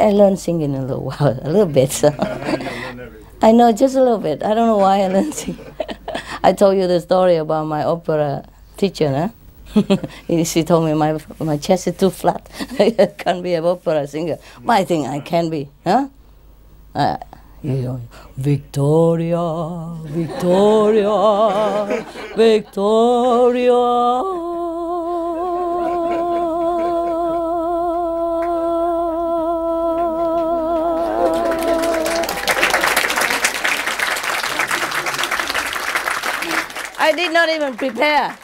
I learned singing a little while, a little bit. So. I know, just a little bit. I don't know why I learned singing. I told you the story about my opera teacher, huh? She told me my chest is too flat. I can't be an opera singer. But I think I can be, huh? Victoria, Victoria, Victoria. I did not even prepare.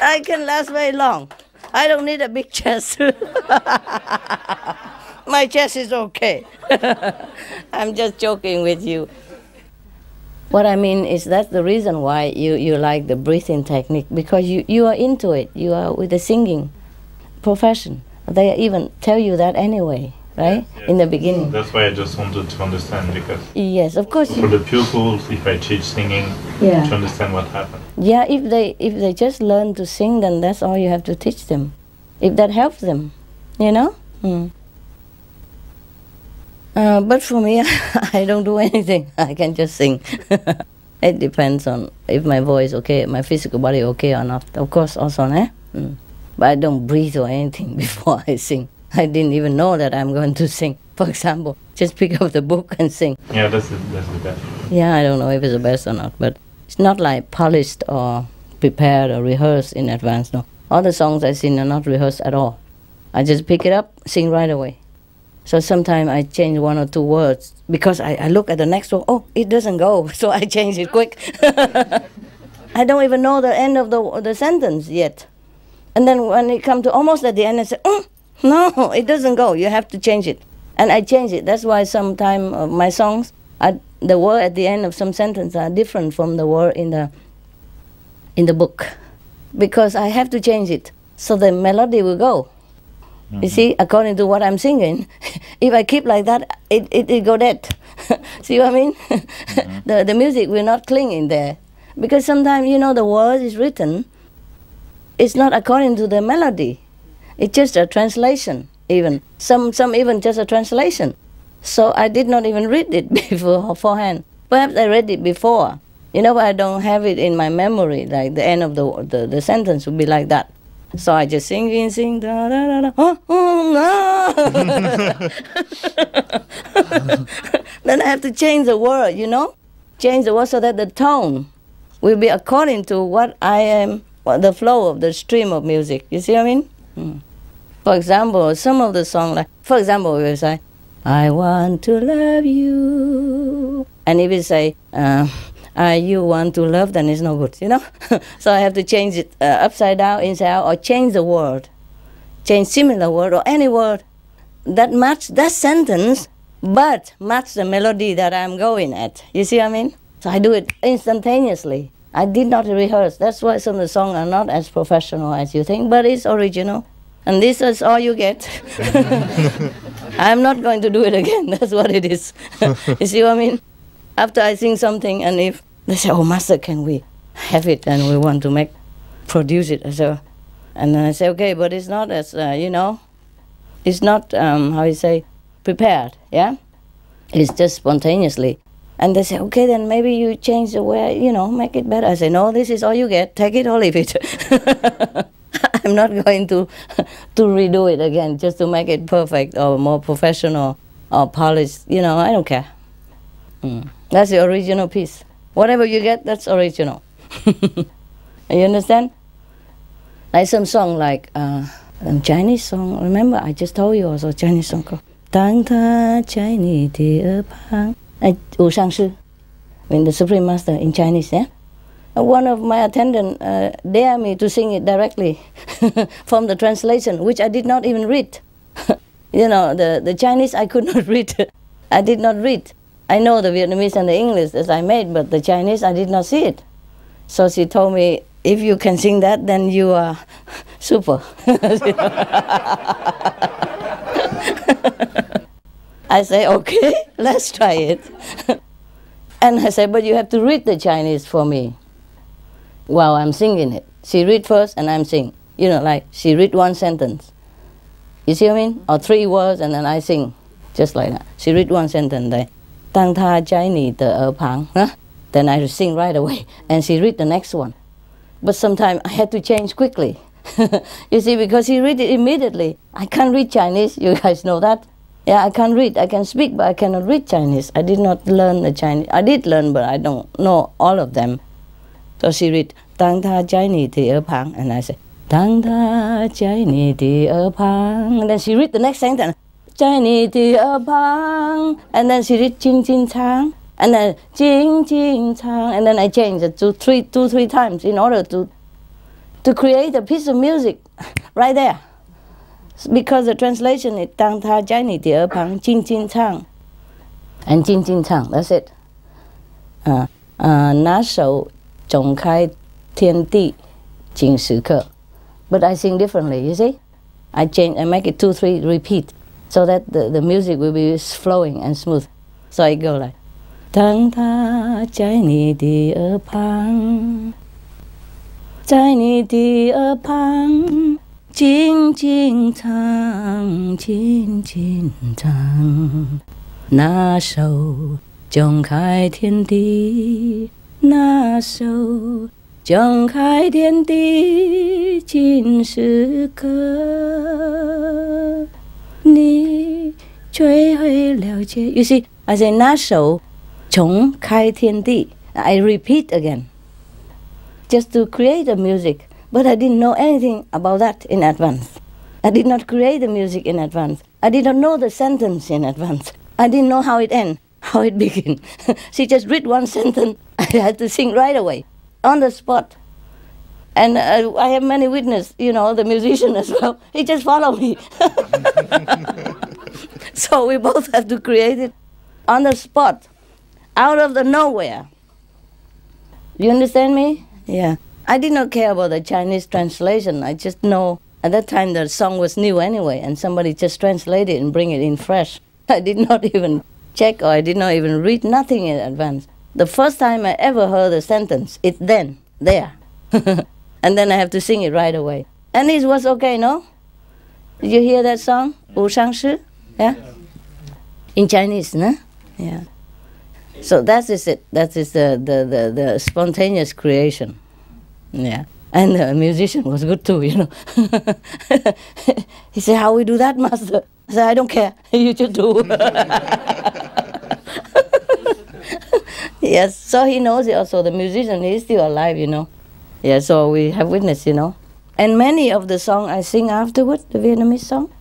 I can last very long. I don't need a big chest. My chest is okay. I'm just joking with you. What I mean is that's the reason why you like the breathing technique, because you are into it. You are with the singing profession. They even tell you that anyway, right? Yes. In the beginning. That's why I just wanted to understand, because yes, of course. For the pupils, if I teach singing, to understand what happened. Yeah, if they just learn to sing, then that's all you have to teach them. If that helps them, you know. But for me, I don't do anything. I can just sing. It depends on if my voice okay, my physical body okay or not. Of course, also, but I don't breathe or anything before I sing. I didn't even know that I'm going to sing. For example, just pick up the book and sing. Yeah, that's the best. Yeah, I don't know if it's the best or not, but it's not like polished or prepared or rehearsed in advance, no. All the songs I sing are not rehearsed at all. I just pick it up, sing right away. So sometimes I change one or two words because I look at the next one, oh, it doesn't go, so I change it quick. I don't even know the end of the sentence yet. And then when it comes to almost at the end, I say, no, it doesn't go, you have to change it. And I change it. That's why sometimes my songs, the word at the end of some sentence are different from the word in the book. Because I have to change it, so the melody will go. You see, according to what I'm singing, if I keep like that, it go dead. See what I mean? The music will not cling in there. Because sometimes, the word is written, it's not according to the melody. It's just a translation, even. Some even just a translation. So I did not even read it beforehand. Perhaps I read it before. But I don't have it in my memory, like the end of the sentence would be like that. So I just sing, da da da da, no. Then I have to change the word, change the word so that the tone will be according to what I am, the flow of the stream of music. You see what I mean? For example, some of the songs, like, for example, we will say, I want to love you. And if we say, you want to love, then it's no good, So I have to change it upside down, inside out, or change the word. Change similar word or any word that match that sentence, but match the melody that I'm going at. You see what I mean? So I do it instantaneously. I did not rehearse. That's why some of the songs are not as professional as you think, but it's original. And this is all you get. I'm not going to do it again. That's what it is. You see what I mean? After I sing something, and if they say, oh, Master, can we have it? And we want to produce it. So, and then I say, okay, but it's not as, it's not, prepared, yeah? It's just spontaneously. And they say, okay, then maybe you change the way, make it better. I say, no, this is all you get. Take it or leave it. I'm not going to redo it again just to make it perfect or more professional or polished. I don't care. That's the original piece. Whatever you get, that's original. You understand? Like some song like a Chinese song. Remember, I just told you also a Chinese song called Tang Ta Chinese Dear Pang. Wu Shang Shi. I mean, the Supreme Master in Chinese, yeah? One of my attendants dared me to sing it directly from the translation, which I did not even read. The Chinese I could not read. I did not read. I know the Vietnamese and the English as I made, but the Chinese I did not see it. So she told me, if you can sing that, then you are super. I say, okay, let's try it. And I said, but you have to read the Chinese for me while I'm singing it. She read first and I'm singing. Like she read one sentence. You see what I mean? Or 3 words, and then I sing, just like that. She read one sentence there. Tang tha jai ni de er pang. Then I sing right away. And she read the next one. But sometimes I had to change quickly. You see, because he read it immediately. I can't read Chinese, you guys know that? Yeah, I can't read. I can speak, but I cannot read Chinese. I did not learn the Chinese. I did learn, but I don't know all of them. So she read, Tang tha jai ni de er pang. And I say, Tang tha jai ni de er pang. And then she read the next sentence. Jai ni de er pang. And then she read Jing Jing Chang. And then Jing Jing Chang. And then I changed it to 3 times in order to create a piece of music right there. Because the translation is Tang tha jai ni de er pang, Jing Jing Chang. And Jing Jing Chang, that's it. Na shou zhong kai tian di jing shi ke. But I sing differently, you see? I make it 2, 3 repeat, so that the music will be flowing and smooth. So I go like, Tang tha jai ni de er pang, jai ni de er pang, jing jing chang, jing jing chang. Na shou zhong kai tian di, na shou zhong kai tian di, jin shi ke. Ni chui hui liao jie. You see, I say na shou zhong kai tian di. I repeat again, just to create a music. But I didn't know anything about that in advance. I did not create the music in advance. I did not know the sentence in advance. I didn't know how it ends, how it begins. She just read one sentence. I had to sing right away, on the spot. And I have many witnesses, you know, the musician as well. He just followed me. So we both have to create it on the spot, out of the nowhere. You understand me? Yeah. I did not care about the Chinese translation. I just know at that time the song was new anyway, and somebody just translated it and bring it in fresh. I did not even check, or I did not even read nothing in advance. The first time I ever heard a sentence, it's then, there. And then I have to sing it right away. And it was okay, no? Did you hear that song? Wu Shang Shi? Yeah? In Chinese, no? Yeah. So that is it. That is the spontaneous creation. Yeah. And the musician was good too, you know. He said, how we do that, master? I said, I don't care. You just do. Yes, so he knows it also. The musician is still alive, you know. Yeah, so we have witness, you know. And many of the songs I sing afterward, the Vietnamese song,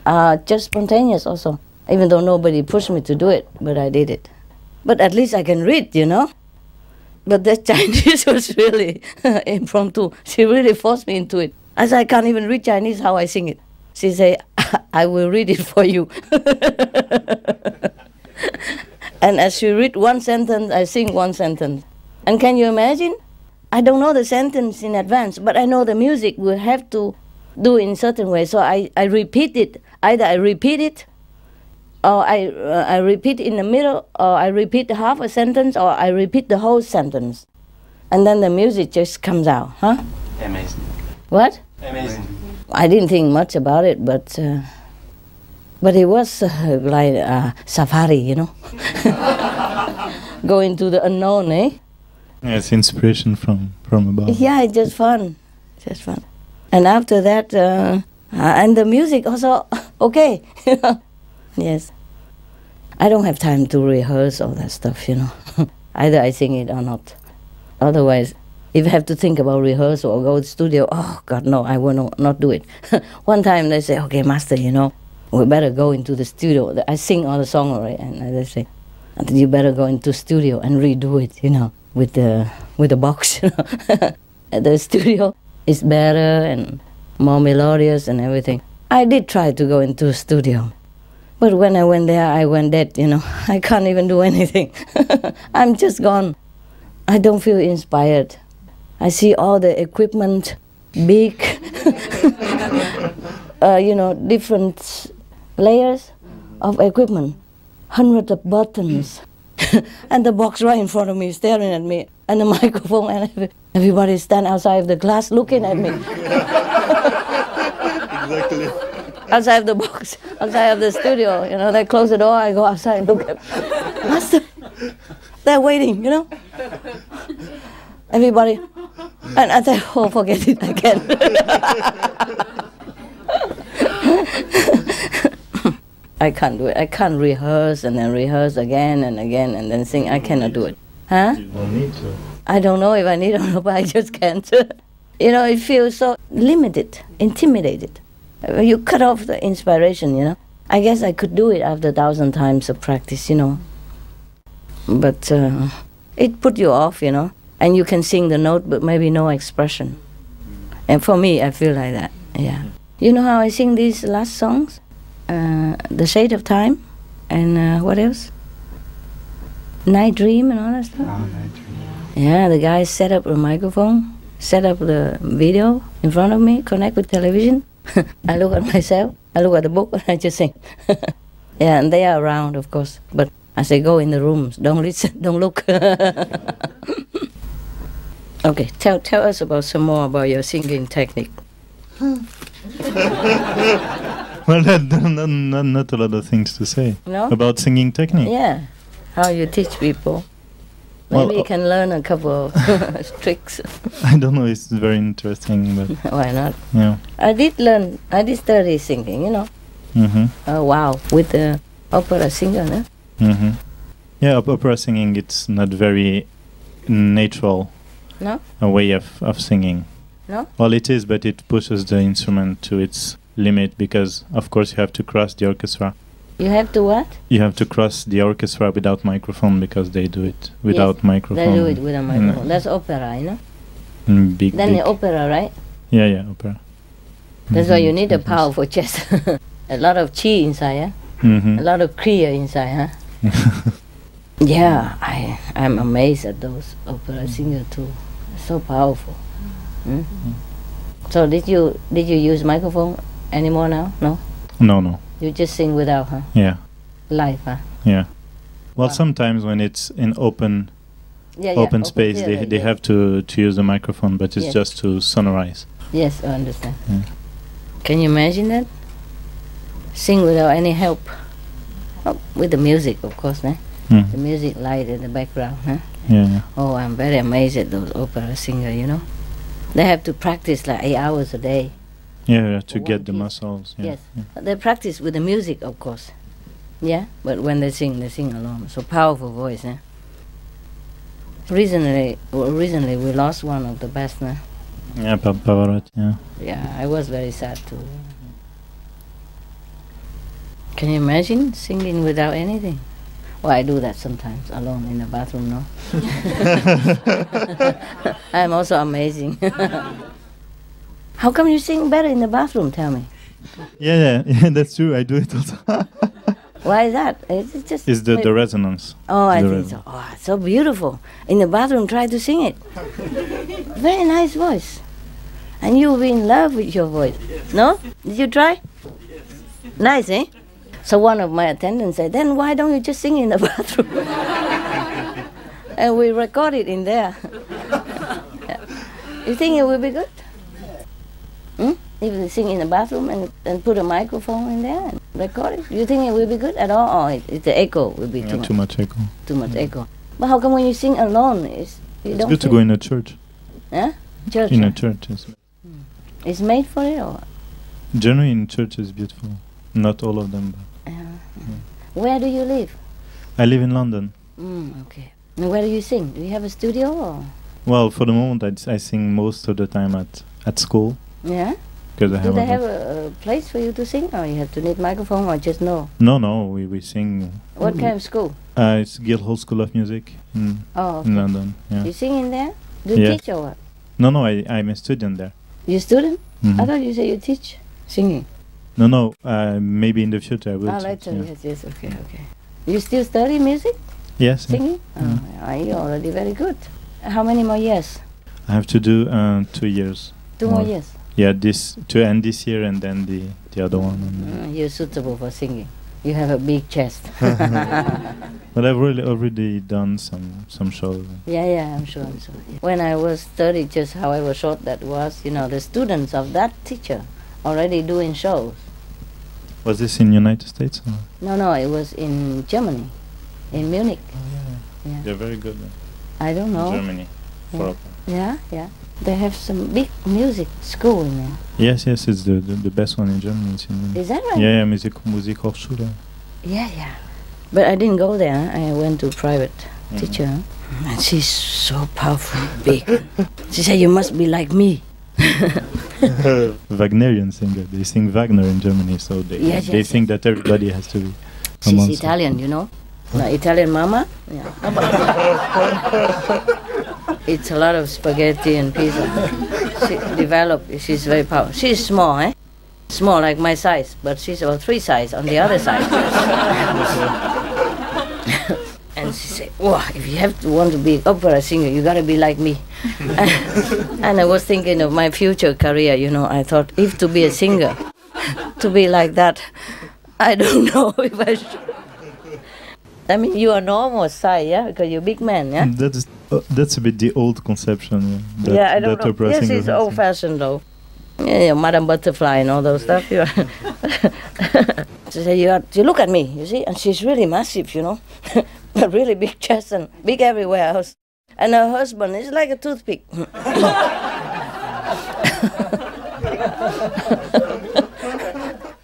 are just spontaneous also. Even though nobody pushed me to do it, but I did it. But at least I can read, you know. But the Chinese was really impromptu. She really forced me into it. I said, I can't even read Chinese, how I sing it. She said, I will read it for you. And as she read one sentence, I sing one sentence. And can you imagine? I don't know the sentence in advance, but I know the music will have to do in certain way. So I repeat it. Either I repeat it, or I repeat in the middle, or I repeat half a sentence, or I repeat the whole sentence. And then the music just comes out, huh? Amazing. What? Amazing. I didn't think much about it, but it was like safari, you know? Going to the unknown, eh? Yeah, it's inspiration from above. Yeah, it's just fun. Just fun. And after that, and the music also, okay. Yes. I don't have time to rehearse all that stuff, you know. Either I sing it or not. Otherwise, if I have to think about rehearsal or go to the studio, oh, God, no, I will not do it. One time they say, okay, master, you know, we better go into the studio. I sing all the song already, and they say, you better go into the studio and redo it, you know, with the box. You know. The studio is better and more melodious and everything. I did try to go into a studio. But when I went there, I went dead, you know. I can't even do anything. I'm just gone. I don't feel inspired. I see all the equipment, big, you know, different layers of equipment, hundreds of buttons, and the box right in front of me, staring at me, and the microphone, and everybody stand outside of the glass looking at me. Exactly. outside of the box, outside of the studio. You know, they close the door. I go outside and look at Master. They're waiting. You know, everybody, and I say, oh, forget it, I can't. I can't do it. I can't rehearse and then rehearse again and again and then sing. I cannot do it. Huh? You don't need to. I don't know if I need or not, but I just can't. You know, it feels so limited, intimidated. You cut off the inspiration, you know. I guess I could do it after 1,000 times of practice, you know. But it put you off, you know. And you can sing the note, but maybe no expression. And for me, I feel like that, yeah. You know how I sing these last songs? The Shade of Time, and what else? Night Dream and all that stuff. Oh, Night Dream. Yeah, the guy set up a microphone, set up the video in front of me, connect with television. I look at myself, I look at the book, and I just sing. Yeah, and they are around, of course. But I say, go in the rooms, don't listen, don't look. Okay, tell us about some more about your singing technique. Well, not a lot of things to say. No? About singing technique. Yeah, how you teach people. Well, Maybe you can learn a couple of tricks. I don't know, it's very interesting, but Why not? yeah. I did study singing, you know. Mm-hmm. Oh, wow, with the opera singer, no? Mm-hmm. Yeah, opera singing, it's not very natural No? a way of singing. No? Well, it is, but it pushes the instrument to its limit because, of course, you have to cross the orchestra. You have to what? You have to cross the orchestra without microphone because they do it without Yes, microphone. They do it with a microphone. That's opera, you know? Big, Then big. the opera, right? Yeah, opera. That's why you Mhm, need a yes. powerful chest. A lot of chi inside, yeah? Mhm. A lot of kriya inside, huh? Yeah, I'm amazed at those opera singers too. So powerful. Hmm? So did you use microphone anymore now? No? No. You just sing without, huh? Yeah. Live, huh? Yeah. Well, Wow. sometimes when it's in open Yeah, open space, theater, they yeah. have to use the microphone, but it's Yes. just to sonorize. Yes, I understand. Yeah. Can you imagine that? Sing without any help. Oh, with the music, of course, né? Mm. The music light in the background, huh? Yeah. Oh, I'm very amazed at those opera singers, you know? They have to practice like 8 hours a day. Yeah, to For get one the piece. muscles. Yeah. Yes. Yeah. They practice with the music, of course. Yeah? But when they sing alone. So powerful voice, eh? Recently we lost one of the best, né? Yeah, Pavarotti. Yeah. Yeah, I was very sad too. Can you imagine singing without anything? Well, I do that sometimes, alone in the bathroom, no? I'm also amazing. How come you sing better in the bathroom, tell me? Yeah, that's true. I do it also. Why is that? Is it just... It's the resonance. Oh, I the think so. Oh, it's so beautiful. In the bathroom, try to sing it. Very nice voice. And you'll be in love with your voice. No? Did you try? Nice, eh? So one of my attendants said, then why don't you just sing in the bathroom? And we record it in there. Yeah. You think it will be good? Hmm? If you sing in the bathroom and put a microphone in there and record it, you think it will be good at all? Or the echo will be Yeah, too too much echo. too much echo. But how come when you sing alone, you It's don't good to feel- go in a church. Huh? Church. In huh? a church, yes. It's made for it, or Generally, in church is beautiful. Not all of them, but where do you live? I live in London. Okay. And where do you sing? Do you have a studio, or Well, for the moment, I sing most of the time at school yeah? because I Do have. they a have lot- a place for you to sing, or you have to need microphone, or just no? No, we sing. What kind of school? It's Guildhall School of Music in Oh, in London. Yeah. you sing in there? Do you Yeah. teach or what? No, I'm a student there. You student? Mhm. I thought you said you teach singing. No. Maybe in the future I will. teach, Later. yeah. Yes. Okay. You still study music, Yes. Yeah. singing? Oh, you're already very good. How many more years? I have to do 2 years. 2 more More. years. Yeah, to end this year and then the other one. You're suitable for singing. You have a big chest. But I've already done some shows. Yeah, I'm sure. When I was 30, just however short that was, the students of that teacher already doing shows. Was this in United States? Or? No, it was in Germany, in Munich. Yeah. They're very good. I don't know. Germany. For Yeah. They have some big music school in there. Yes, it's the best one in Germany. It's in Is that right? Yeah, Musikhochschule. Yeah. But I didn't go there. I went to private teacher. And she's so powerful, big. She said, "You must be like me." Wagnerian singer. They sing Wagner in Germany, so they think that everybody has to be. She's Italian, you know. Italian mama. Yeah. It's a lot of spaghetti and pizza. She's very powerful. She's small, Small like my size, but she's about 3 sizes on the other side. And she said, "Wow, if you want to be opera singer, you gotta be like me." And I was thinking of my future career, you know. I thought, if to be a singer, to be like that, I don't know if I should. I mean, you are normal size, yeah, because you're a big man, yeah. That's a bit the old conception. Yeah, I don't know. Yes, it's old-fashioned though. Yeah, Madame Butterfly and all those stuff. She said, "You look at me, you see," and she's really massive, you know, a really big chest and big everywhere else. And her husband is like a toothpick.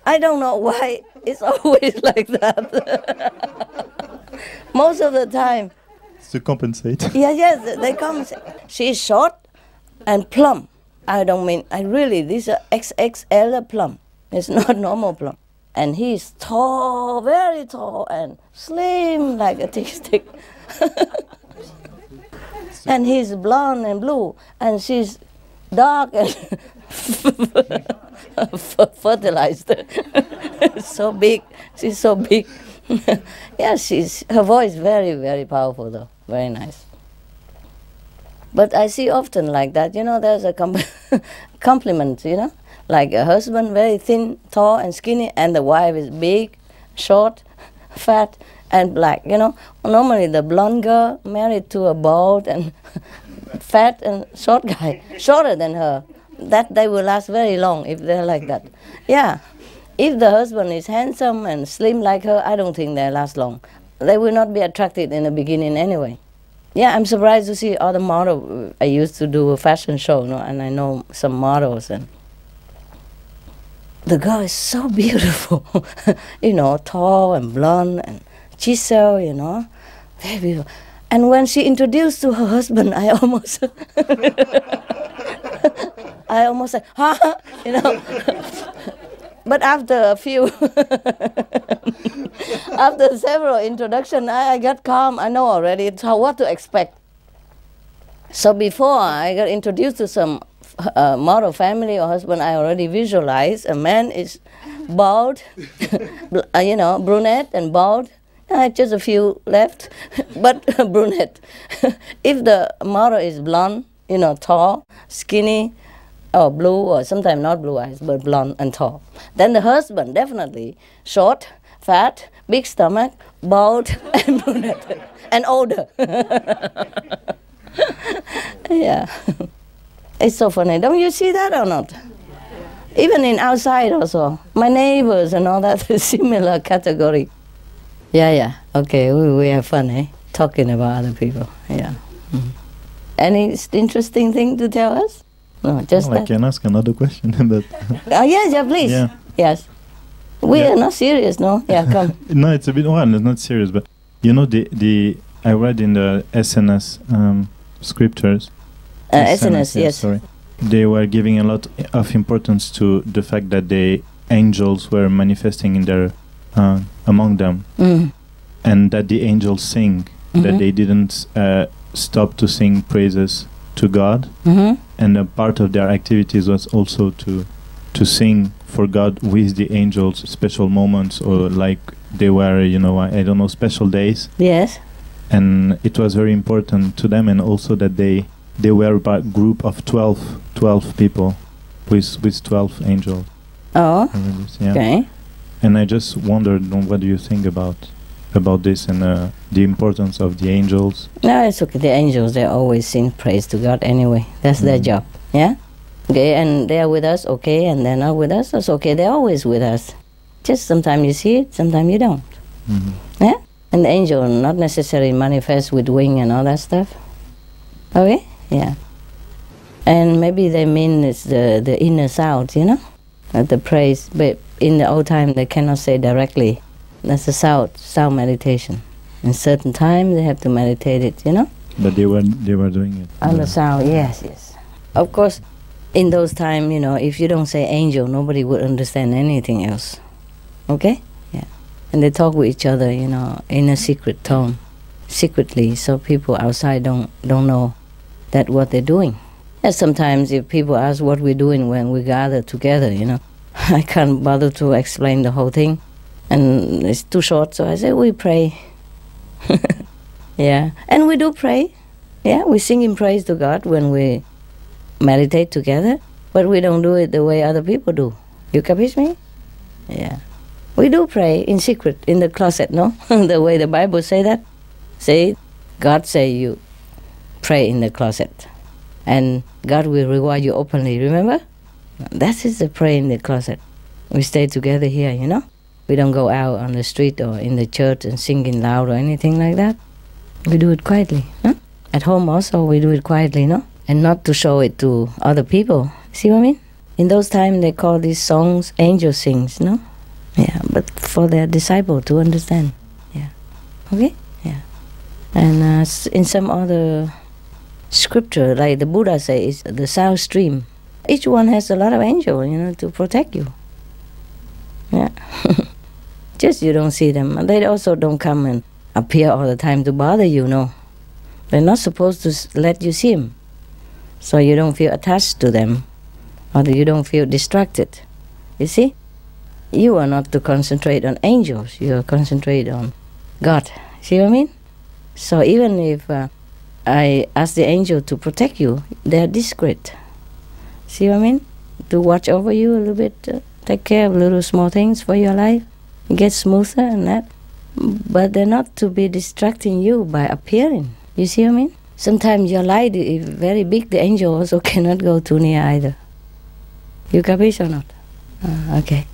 I don't know why it's always like that. Most of the time. To compensate. Yes, they compensate. She's short and plump. These are XXL plump. It's not normal plump. And he's tall, very tall, and slim like a tick stick. And he's blonde and blue, and she's dark and fertilized. So big. She's so big. Yeah, her voice very, very powerful though. Very nice. But I see often like that, you know, there's a compliment, you know, like a husband very thin, tall and skinny, and the wife is big, short, fat and black, you know. Normally the blonde girl married to a bald and fat and short guy, shorter than her, that they will last very long if they're like that. Yeah. If the husband is handsome and slim like her, I don't think they last long. They will not be attracted in the beginning anyway. Yeah, I'm surprised to see other models. I used to do a fashion show, you know, and I know some models, and the girl is so beautiful, you know, tall and blonde and chisel, you know, very beautiful. And when she introduced to her husband, I almost said, "Ha," you know. But after after several introductions, I got calm. I know already what to expect. So before I got introduced to some model family or husband, I already visualized a man is bald, you know, brunette and bald. Just a few left, but brunette. If the model is blonde, you know, tall, skinny, or blue, or sometimes not blue eyes, but blonde and tall. Then the husband, definitely short, fat, big stomach, bald, and brunette, and older. Yeah. It's so funny. Don't you see that or not? Even in outside also. My neighbors and all that is similar category. Yeah. Okay, we have fun, talking about other people. Yeah. Mm-hmm. Any interesting thing to tell us? No, just I can ask another question, but. Yeah, please. Yeah. Yes. We are not serious, no? Yeah, come. No, it's a bit it's not serious, but you know I read in the SNS scriptures. SNS, yes. Sorry. They were giving a lot of importance to the fact that the angels were manifesting in their among them, and that the angels sing, that they didn't stop to sing praises to God, and a part of their activities was also to sing for God with the angels, special moments, or like they were, you know, I don't know, special days. Yes. And it was very important to them, and also that they were a group of 12 people with 12 angels. Oh, yeah. Okay. And I just wondered, what do you think about this and the importance of the angels? No, it's okay. The angels, they always sing praise to God anyway. That's their job, yeah? Okay, and they are with us, okay, and they're not with us, that's okay. They're always with us. Just sometimes you see it, sometimes you don't. Yeah? And the angel not necessarily manifest with wing and all that stuff. Okay? Yeah. And maybe they mean it's the inner sound, you know? The praise. But in the old time, they cannot say directly. That's a sound meditation. In certain time, they have to meditate it, you know? But they were doing it. On the sound, yes, yes. Of course, in those times, you know, if you don't say angel, nobody would understand anything else. Okay? Yeah. And they talk with each other, you know, in a secret tone, secretly, so people outside don't know that what they're doing. And sometimes if people ask what we're doing when we gather together, you know, I can't bother to explain the whole thing, and it's too short, so I say we pray. Yeah, and we do pray. Yeah, we sing in praise to God when we meditate together, but we don't do it the way other people do. You capish me? Yeah. We do pray in secret, in the closet, no? The way the Bible say that. Say, God say you pray in the closet, and God will reward you openly, remember? That is the pray in the closet. We stay together here, you know? We don't go out on the street or in the church and singing loud or anything like that. We do it quietly, huh? At home also we do it quietly, no? And not to show it to other people. See what I mean? In those times they call these songs angel sings, no? Yeah, but for their disciple to understand. Yeah. Okay? Yeah. And in some other scripture, like the Buddha says, the sound stream. Each one has a lot of angels, you know, to protect you. Yeah. Just you don't see them. They also don't come and appear all the time to bother you, no. They're not supposed to let you see them, so you don't feel attached to them, or that you don't feel distracted. You see? You are not to concentrate on angels, you are concentrate on God. See what I mean? So even if I ask the angel to protect you, they're discreet. See what I mean? To watch over you a little bit, take care of little small things for your life, get smoother and that. But they're not to be distracting you by appearing. You see what I mean? Sometimes your light is very big, the angel also cannot go too near either. You capish or not? Okay.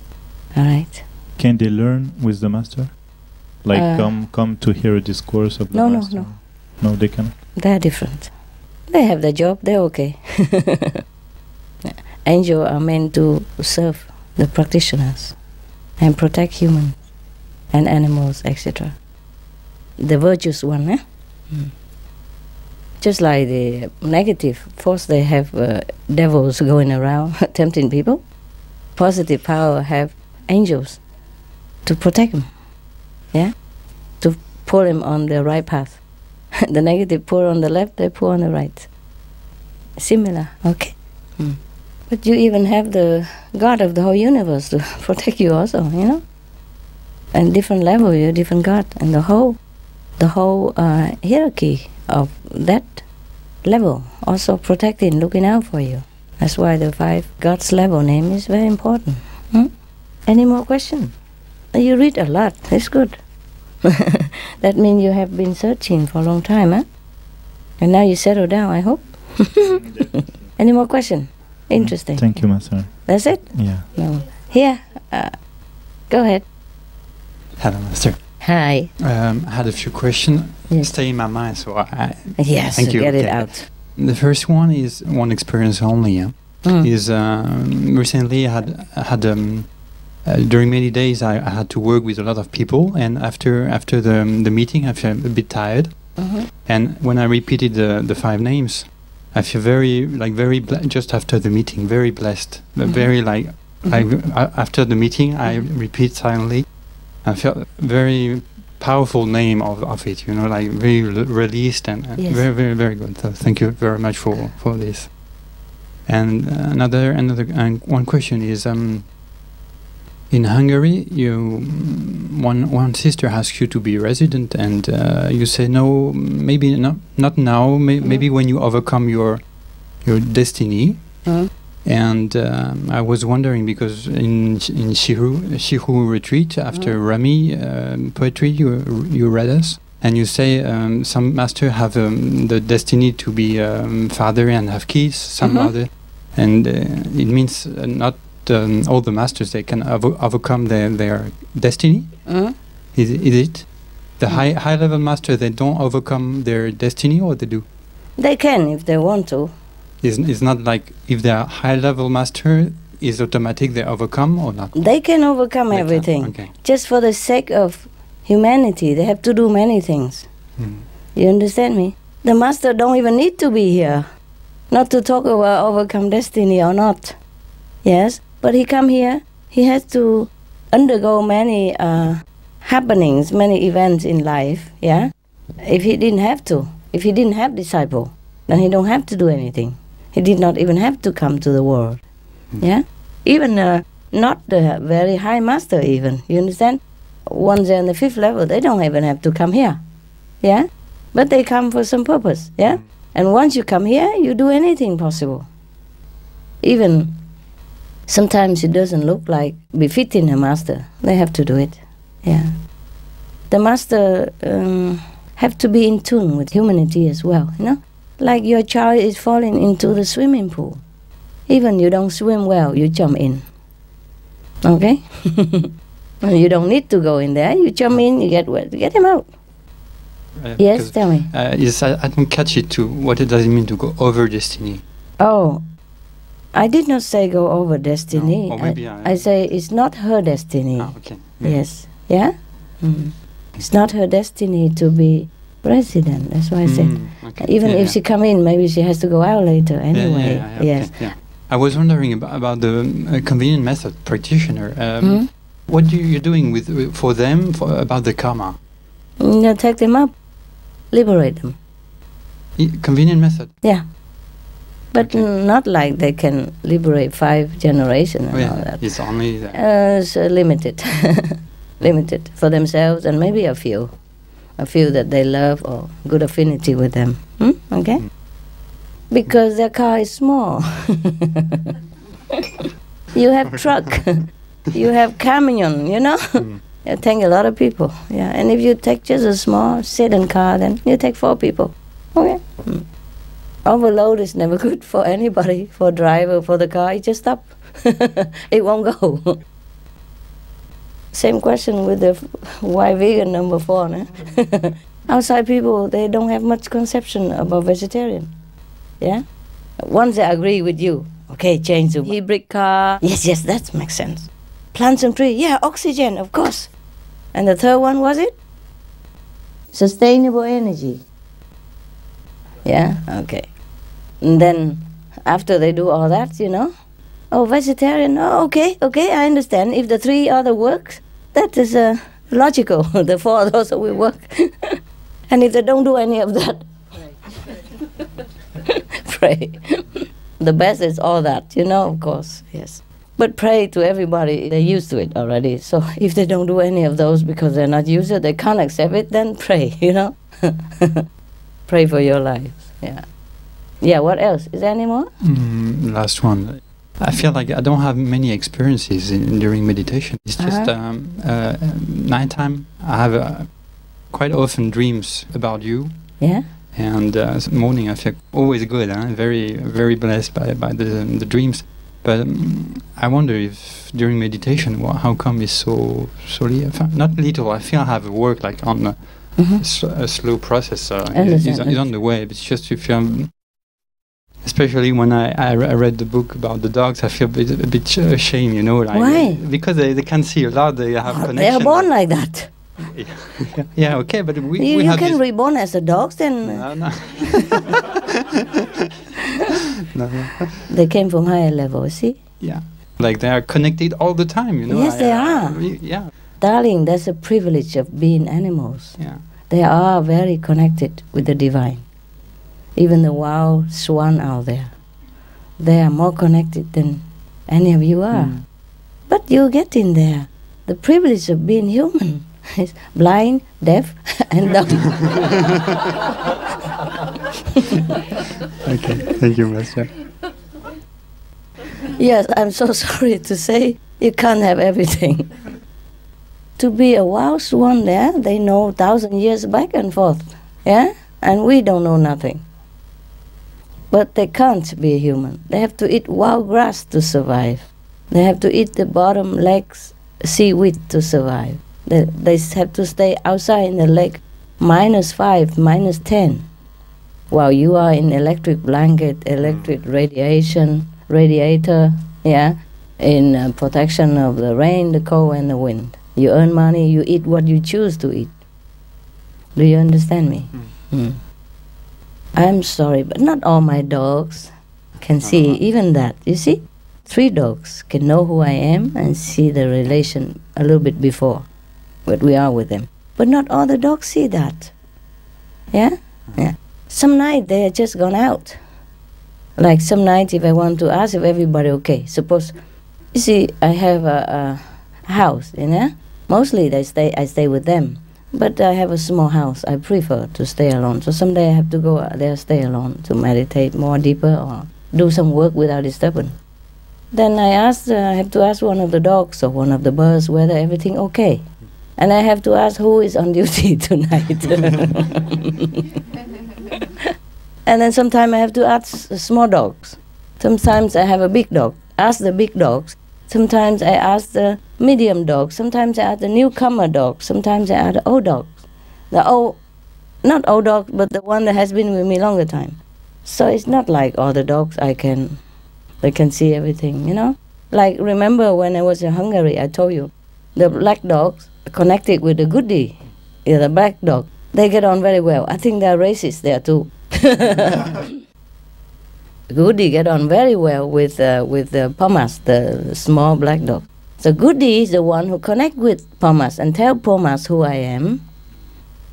All right. Can they learn with the master? Like come to hear a discourse of the master? No. No, they cannot? They're different. They have their job, they're okay. Angels are meant to serve the practitioners and protect humans and animals, etc. The virtuous one, eh? Just like the negative force, they have devils going around tempting people. Positive power have angels to protect them, yeah? To pull them on the right path. The negative pull on the left, they pull on the right. Similar, okay? But you even have the God of the whole universe to protect you also, you know? And different level, you're different God, and the whole hierarchy of that level also protecting, looking out for you. That's why the 5 God's level name is very important. Any more questions? You read a lot. That's good. That means you have been searching for a long time, huh? And now you settle down, I hope. Any more questions? Interesting. Thank you, Master. That's it? Yeah. No. Here. Go ahead. Hello, Master. Hi. I had a few questions. Yes. Stay in my mind, so yes, thank you. Get it Okay. out. The first one is one experience only. Is recently I had during many days I had to work with a lot of people, and after the meeting I feel a bit tired. And when I repeated the 5 names, I feel very just after the meeting, very blessed. Very after the meeting I repeat silently. I felt very powerful name of it, you know, like very released and yes. very, very, very good. So thank you very much for this. And another one question is in Hungary, one sister asks you to be resident, and you say no, maybe not now, maybe when you overcome your destiny. And I was wondering, because in Shihu retreat after Rami poetry you read us, and you say some master have the destiny to be father and have kids, some other, and it means not all the masters, they can overcome their destiny. Is it the high level master, they don't overcome their destiny, or they do? They can if they want to. It's not like if they are high level master, is automatic they overcome or not? They can overcome everything. Okay. Just for the sake of humanity, they have to do many things. You understand me? The master don't even need to be here, not to talk about overcome destiny or not. Yes, but he come here, he has to undergo many happenings, many events in life, yeah? If he didn't have to, if he didn't have disciple, then he don't have to do anything. He did not even have to come to the world, yeah? Even not the very high master even, you understand? Once they're on the 5th level, they don't even have to come here, yeah? But they come for some purpose, yeah? And once you come here, you do anything possible. Even sometimes it doesn't look like befitting a master. They have to do it, yeah. The master have to be in tune with humanity as well, you know? Like your child is falling into the swimming pool. Even you don't swim well, you jump in, okay? You don't need to go in there. You jump in, you get wet, get him out. Yes, tell me. Yes, I don't catch it too. What does it mean to go over destiny? Oh, I did not say go over destiny. No, or maybe I say it's not her destiny. Ah, okay. Yes, yeah? It's not her destiny to be president. That's why I said. Okay. Even if she come in, maybe she has to go out later anyway. Yes. Okay, yeah. I was wondering about the convenient method practitioner. What you're doing for them about the karma? You take them up, liberate them. Convenient method. Yeah, but not like they can liberate 5 generations and all that. It's only it's limited, limited for themselves and maybe a few that they love or good affinity with them. Okay, because their car is small. You have truck. You have camion, you know? You take a lot of people, yeah. And if you take just a small sedan car, then you take 4 people, okay? Overload is never good for anybody, for driver, for the car. It just stop. It won't go. Same question with the why vegan number 4, no? Outside people, they don't have much conception about vegetarian, yeah? Once they agree with you, okay, change to hybrid car. Yes, that makes sense. Plant some tree, yeah, oxygen, of course. And the third one, was it? Sustainable energy. Yeah, okay. And then after they do all that, you know, oh, vegetarian, oh, okay, I understand. If the 3 other works, that is logical. The 4 also will work. And if they don't do any of that, pray. The best is all that, you know, of course, yes. But pray to everybody, they're used to it already. So if they don't do any of those because they're not used to it, they can't accept it, then pray, you know. Pray for your lives, yeah. Yeah, what else? Is there any more? Last one. I feel like I don't have many experiences during meditation. It's just nighttime. I have quite often dreams about you. Yeah. And morning I feel always good, very, very blessed by the dreams. But I wonder if during meditation, how come it's so not little. I feel I have work like on a slow process. It's on the way. It's just if especially when I read the book about the dogs, I feel a bit shame, you know. Like, why? Because they can see a lot. They have connection. They are born like that. Yeah, okay, but you can reborn as a dog, then. No. No. They came from higher level, see? Yeah, like they are connected all the time, you know. Yes, they are. Yeah. Darling, that's a privilege of being animals. Yeah. They are very connected with the divine. Even the wild swan out there, they are more connected than any of you are. But you get in there. The privilege of being human is blind, deaf, and dumb. Okay, thank you, Master. Yes, I'm so sorry to say you can't have everything. To be a wild swan there, they know 1,000 years back and forth, yeah? And we don't know nothing. But they can't be a human. They have to eat wild grass to survive. They have to eat the bottom legs seaweed to survive. They have to stay outside in the lake -5, -10, while you are in electric blanket, electric radiator, yeah, in protection of the rain, the cold, and the wind. You earn money, you eat what you choose to eat. Do you understand me? I'm sorry, but not all my dogs can see even that. You see? 3 dogs can know who I am and see the relation a little bit before what we are with them. But not all the dogs see that. Yeah? Yeah. Some night they are just gone out. Like some nights if I want to ask if everybody okay. Suppose, you see, I have a house, you know? Mostly I stay with them. But I have a small house. I prefer to stay alone. So someday I have to go there, stay alone, to meditate more deeper or do some work without disturbance. Then I have to ask one of the dogs or one of the birds whether everything okay. And I have to ask who is on duty tonight. And then sometimes I have to ask the small dogs. Sometimes I have a big dog. Ask the big dogs. Sometimes I ask the medium dogs. Sometimes I ask the newcomer dogs. Sometimes I ask the old dogs. Not old dog, but the one that has been with me longer time. So it's not like all the dogs they can see everything, you know? Like, remember when I was in Hungary, I told you, the black dogs connected with the goodie, the black dog, they get on very well. I think they're racist there too. Goodie get on very well with the Pumas, the small black dog. So Goodie is the one who connect with Pumas and tell Pumas who I am.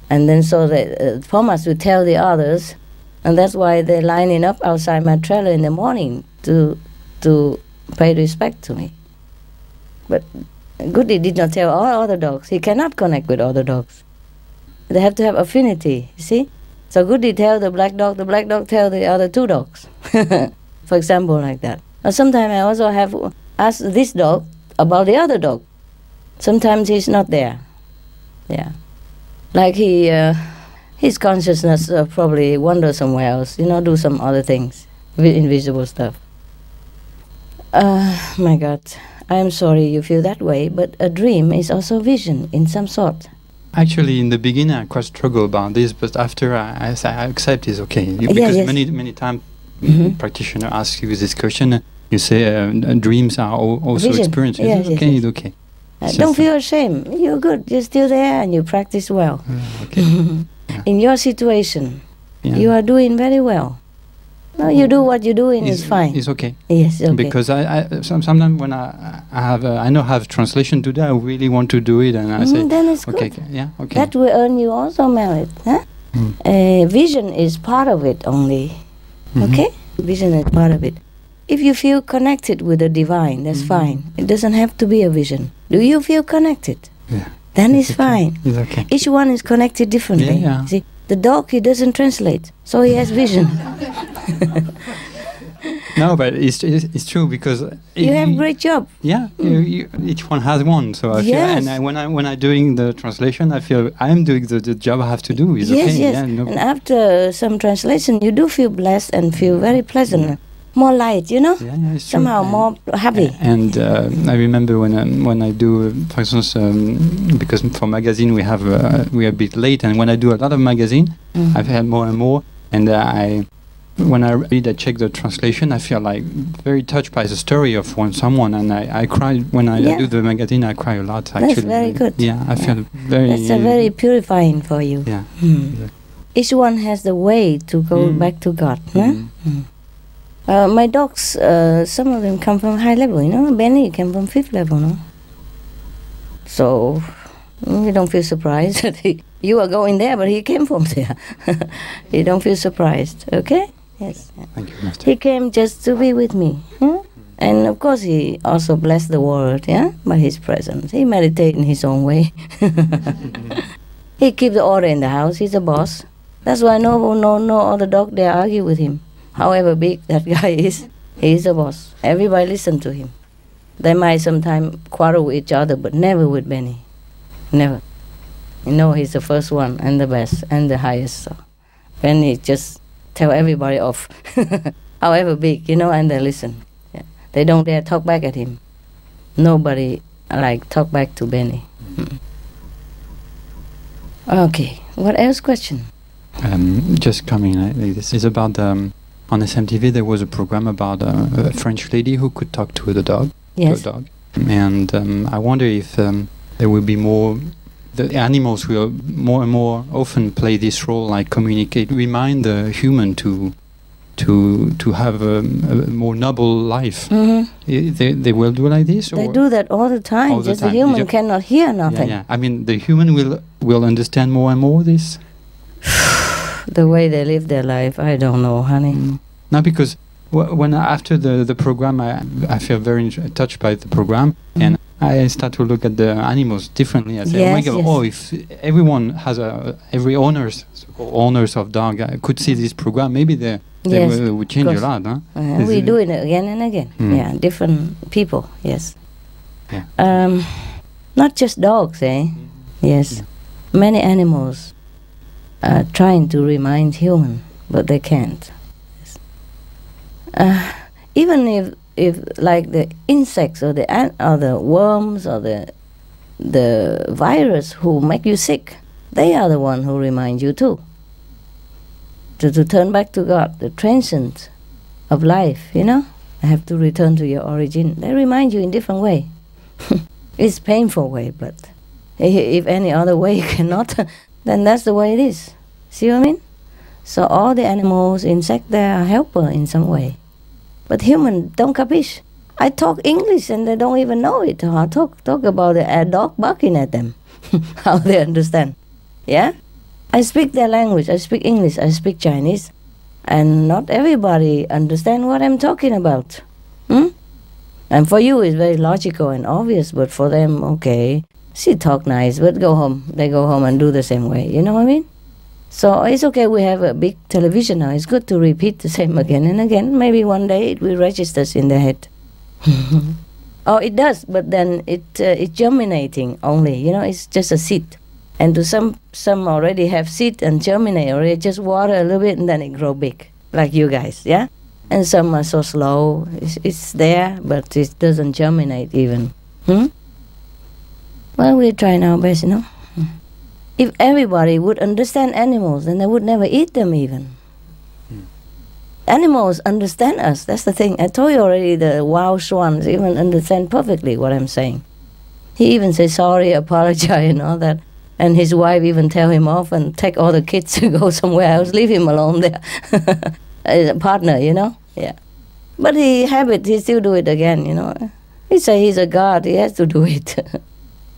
And then so the Pumas will tell the others, and that's why they're lining up outside my trailer in the morning to pay respect to me. But Goodie did not tell all other dogs. He cannot connect with other dogs. They have to have affinity, you see? So Goodie tell the black dog tell the other 2 dogs. For example, like that. Or sometimes I also have asked this dog about the other dog. Sometimes he's not there. Yeah. Like his consciousness probably wanders somewhere else, you know, do some other things, invisible stuff. My God, I'm sorry you feel that way, but a dream is also vision in some sort. Actually, in the beginning, I quite struggle about this, but after I accept it's okay. Because many times practitioner asks you this question, you say dreams are also vision. experiences. Yes, it's okay, yes. it's okay. Don't feel ashamed. You're good. You're still there and you practice well. Okay. Yeah. In your situation, you are doing very well. No, you do what you're doing is fine. It's okay. Yes, okay. Because sometimes when I know I have translation to that, I really want to do it, and I say, then it's okay, good. yeah, okay. That will earn you also merit. Huh? Vision is part of it only. Okay? Vision is part of it. If you feel connected with the divine, that's fine. It doesn't have to be a vision. Do you feel connected? Yeah. Then it's fine. It's okay. Each one is connected differently. Yeah. See, the dog, he doesn't translate, so he has vision. No, but it's true because you have great job. Yeah, each one has one. So I feel, and when I doing the translation, I feel I am doing the job I have to do. It's okay. Yes. Yeah, no. And after some translation, you do feel blessed and feel very pleasant, more light. You know, it's somehow true. more happy. And I remember when I do, for instance, because for magazine we are a bit late, and when I do a lot of magazine, I've had more and more, and when I read, I check the translation, I feel like very touched by the story of someone, and I cry when I do the magazine. I cry a lot. Actually, that's very good. Yeah, I feel very. That's very purifying for you. Yeah. Each one has the way to go back to God. My dogs, some of them come from high level. You know, Benny came from 5th level. No? So you don't feel surprised that you are going there, but he came from there. You don't feel surprised, okay? Yes. Thank you, Master. He came just to be with me. And of course he also blessed the world, by his presence. He meditates in his own way. He keeps the order in the house. He's a boss. That's why no other dog dare argue with him. However big that guy is, he is a boss. Everybody listen to him. They might sometimes quarrel with each other, but never with Benny. Never. You know, he's the first one and the best and the highest. So Benny just tell everybody off, however big, and they listen. Yeah. They don't dare talk back at him. Nobody like talk back to Benny. Okay, what else question? Just coming like this is about on SMTV there was a program about a French lady who could talk to the dog. Yes. To a dog. And I wonder if there will be more. The animals will more and more often play this role, like communicate, remind the human to have a more noble life. They will do like this. They do that all the time. All the just time. the human cannot hear nothing. Yeah. I mean, the human will understand more and more this. The way they live their life, I don't know, honey. No, because when after the program, I feel very touched by the program, and I start to look at the animals differently. I say, oh my God, oh, if everyone has every owners of dog could see this program, maybe they would change a lot, huh? We do it again and again. Yeah, different people. Yes. Yeah. Not just dogs, eh? Yes. Yeah. Many animals are trying to remind human, but they can't. Even if like the insects or the worms or the virus who make you sick, they are the one who remind you too. To turn back to God, the transcendence of life, you know? I have to return to your origin. They remind you in different way. It's painful way, but if any other way cannot, then that's the way it is. See what I mean? So all the animals, insects, they are helper in some way. But human don't capiche. I talk English and they don't even know it. I talk about a dog barking at them. How they understand. Yeah? I speak their language. I speak English. I speak Chinese. And not everybody understand what I'm talking about. And for you it's very logical and obvious, but for them, okay, she talk nice, but go home. They go home and do the same way. You know what I mean? So it's okay, we have a big television now. It's good to repeat the same again and again. Maybe one day it will register in their head. Oh, it does, but then it's germinating only. You know, it's just a seed. And to some already have seed and germinate, or just water a little bit and then it grow big, like you guys, yeah? And some are so slow. It's there, but it doesn't germinate even. Well, we're trying our best, you know? If everybody would understand animals, then they would never eat them even. Animals understand us. That's the thing. I told you already, the wild swans even understand perfectly what I'm saying. He even says sorry, apologize and all that. And his wife even tell him off and take all the kids to go somewhere else, leave him alone there. As a partner, you know? Yeah. But he still do it again, you know? He say he's a god, he has to do it.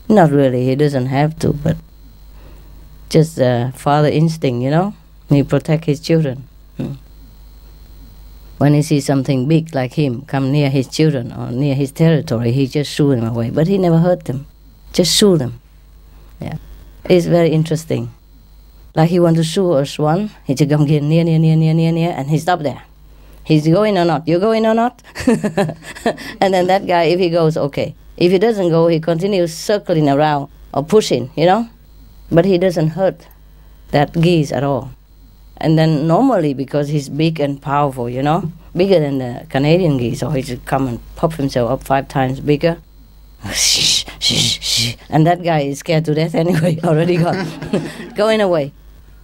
Not really, he doesn't have to, but just father instinct, you know? He protect his children. When he sees something big like him come near his children or near his territory, he just shoo them away. But he never hurt them, just shoo them. Yeah, it's very interesting. Like he want to shoo a swan, he just come get near, and he stop there. He's going or not? You going or not? And then that guy, if he goes, okay. If he doesn't go, he continues circling around or pushing, you know? But he doesn't hurt that geese at all. And then normally, because he's big and powerful, you know, bigger than the Canadian geese, so he just come and pop himself up 5 times bigger. Shh, shh, shh. And that guy is scared to death anyway, already gone, going away.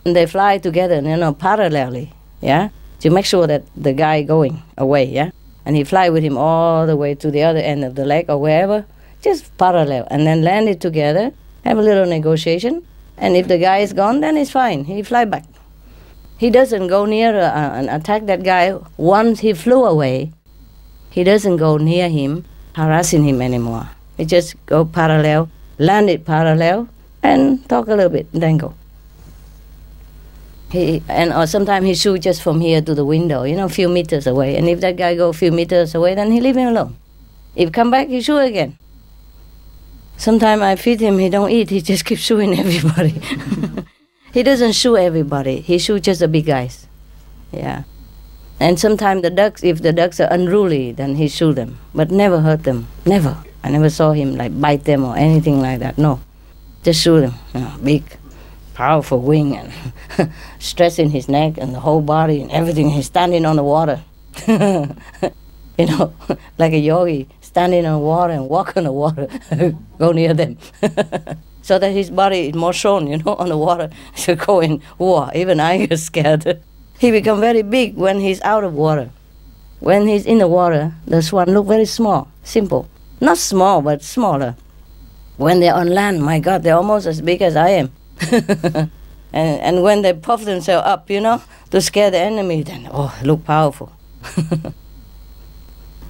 And they fly together, you know, parallelly, yeah, to make sure that the guy going away, yeah. And he fly with him all the way to the other end of the lake or wherever, just parallel, and then land it together, have a little negotiation, and if the guy is gone, then it's fine, he fly back. He doesn't go near and attack that guy. Once he flew away, he doesn't go near him, harassing him anymore. He just go parallel, land it parallel, and talk a little bit, and then go. Or sometimes he shoot just from here to the window, you know, a few meters away. And if that guy go a few meters away, then he leave him alone. If come back, he shoot again. Sometimes I feed him, he don't eat, he just keeps shooting everybody. He doesn't shoot everybody, he shoot just the big guys. Yeah. And sometimes the ducks, if the ducks are unruly, then he shoot them, but never hurt them, never. I never saw him like bite them or anything like that, no. Just shoot them, you know, big, powerful wing and stress in his neck and the whole body and everything. He's standing on the water, you know, like a yogi stand in the water and walk on the water, go near them. So that his body is more shown, you know, on the water. So going, whoa, even I get scared. He become very big when he's out of water. When he's in the water, the swan look very small, simple. Not small, but smaller. When they're on land, my God, they're almost as big as I am. and when they puff themselves up, you know, to scare the enemy, then, oh, look powerful.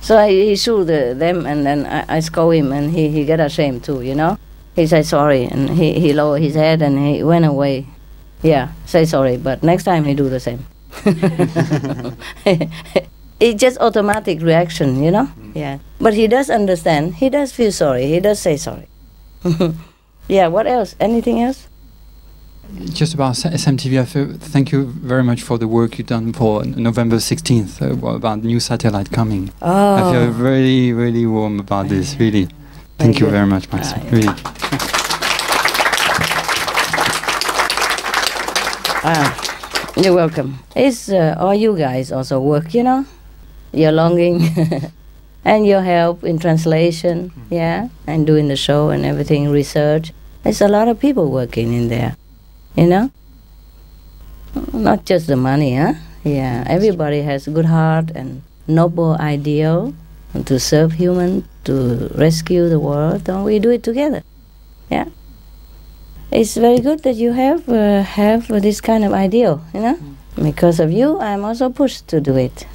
So he shoot them, and then I scold him, and he get ashamed too, you know. He said sorry, and he lowered his head, and he went away. Yeah, say sorry, but next time he do the same. It's just automatic reaction, you know. Yeah, but he does understand. He does feel sorry. He does say sorry. Yeah. What else? Anything else? Just about SMTV, thank you very much for the work you've done for November 16th about new satellite coming. Oh. I feel very, really warm about this, really. Thank you very much, Max. Really. You're welcome. It's all you guys also work, you know, your longing and your help in translation, yeah, and doing the show and everything, research. There's a lot of people working in there, you know. Not just the money, huh? Yeah, everybody has a good heart and noble ideal to serve human, to rescue the world, and we do it together, yeah. It's very good that you have this kind of ideal, you know. Because of you, I'm also pushed to do it.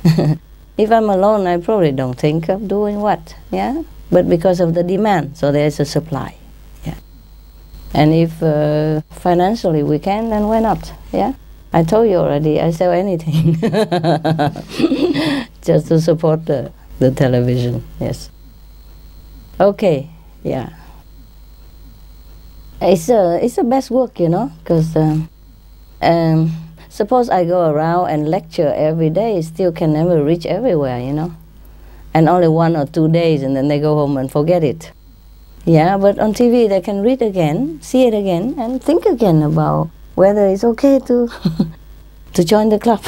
If I'm alone, I probably don't think of doing what, yeah. But because of the demand, so there's a supply, yeah. And if financially we can, then why not, yeah. I told you already, I sell anything just to support the television, yes. Okay, yeah. It's the best work, you know, because suppose I go around and lecture every day, still can never reach everywhere, you know, and only 1 or 2 days, and then they go home and forget it. Yeah, but on TV they can read again, see it again, and think again about whether it's okay to to join the club.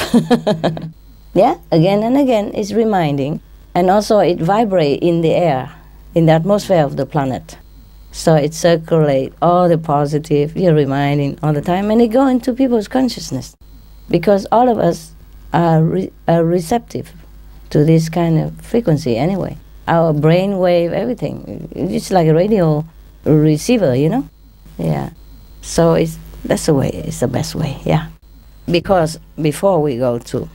Yeah, again and again, it's reminding, and also it vibrates in the air, in the atmosphere of the planet. So it circulates all the positive, you're reminding all the time, and it goes into people's consciousness. Because all of us are receptive to this kind of frequency anyway. Our brain wave, everything. It's like a radio receiver, you know? Yeah. So that's the way, it's the best way, yeah. Because before we go to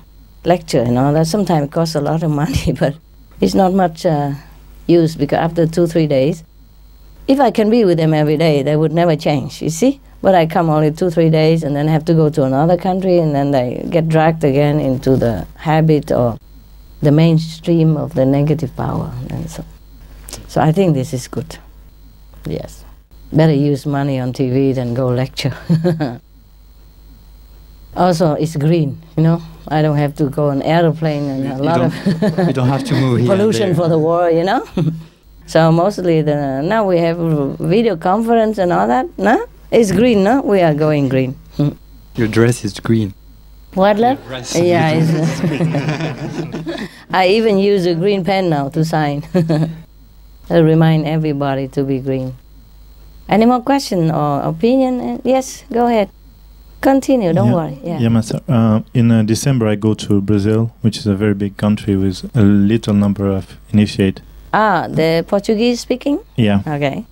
lecture and all that, sometimes it costs a lot of money, but it's not much use, because after 2-3 days, if I can be with them every day, they would never change, you see? But I come only 2-3 days and then have to go to another country, and then they get dragged again into the habit or the mainstream of the negative power. And so I think this is good. Yes. Better use money on TV than go lecture. Also, it's green, you know? I don't have to go on airplane and a lot of you don't have to move here pollution for the war, you know? So mostly now we have video conference and all that, no? It's green, no? We are going green. Your dress is green. What, love? Yeah, I even use a green pen now to sign. I remind everybody to be green. Any more question or opinion? Yes, go ahead. Continue, don't worry. Yeah, Master. In December I go to Brazil, which is a very big country with a little number of initiates. Ah, the Portuguese speaking? Yeah. Okay.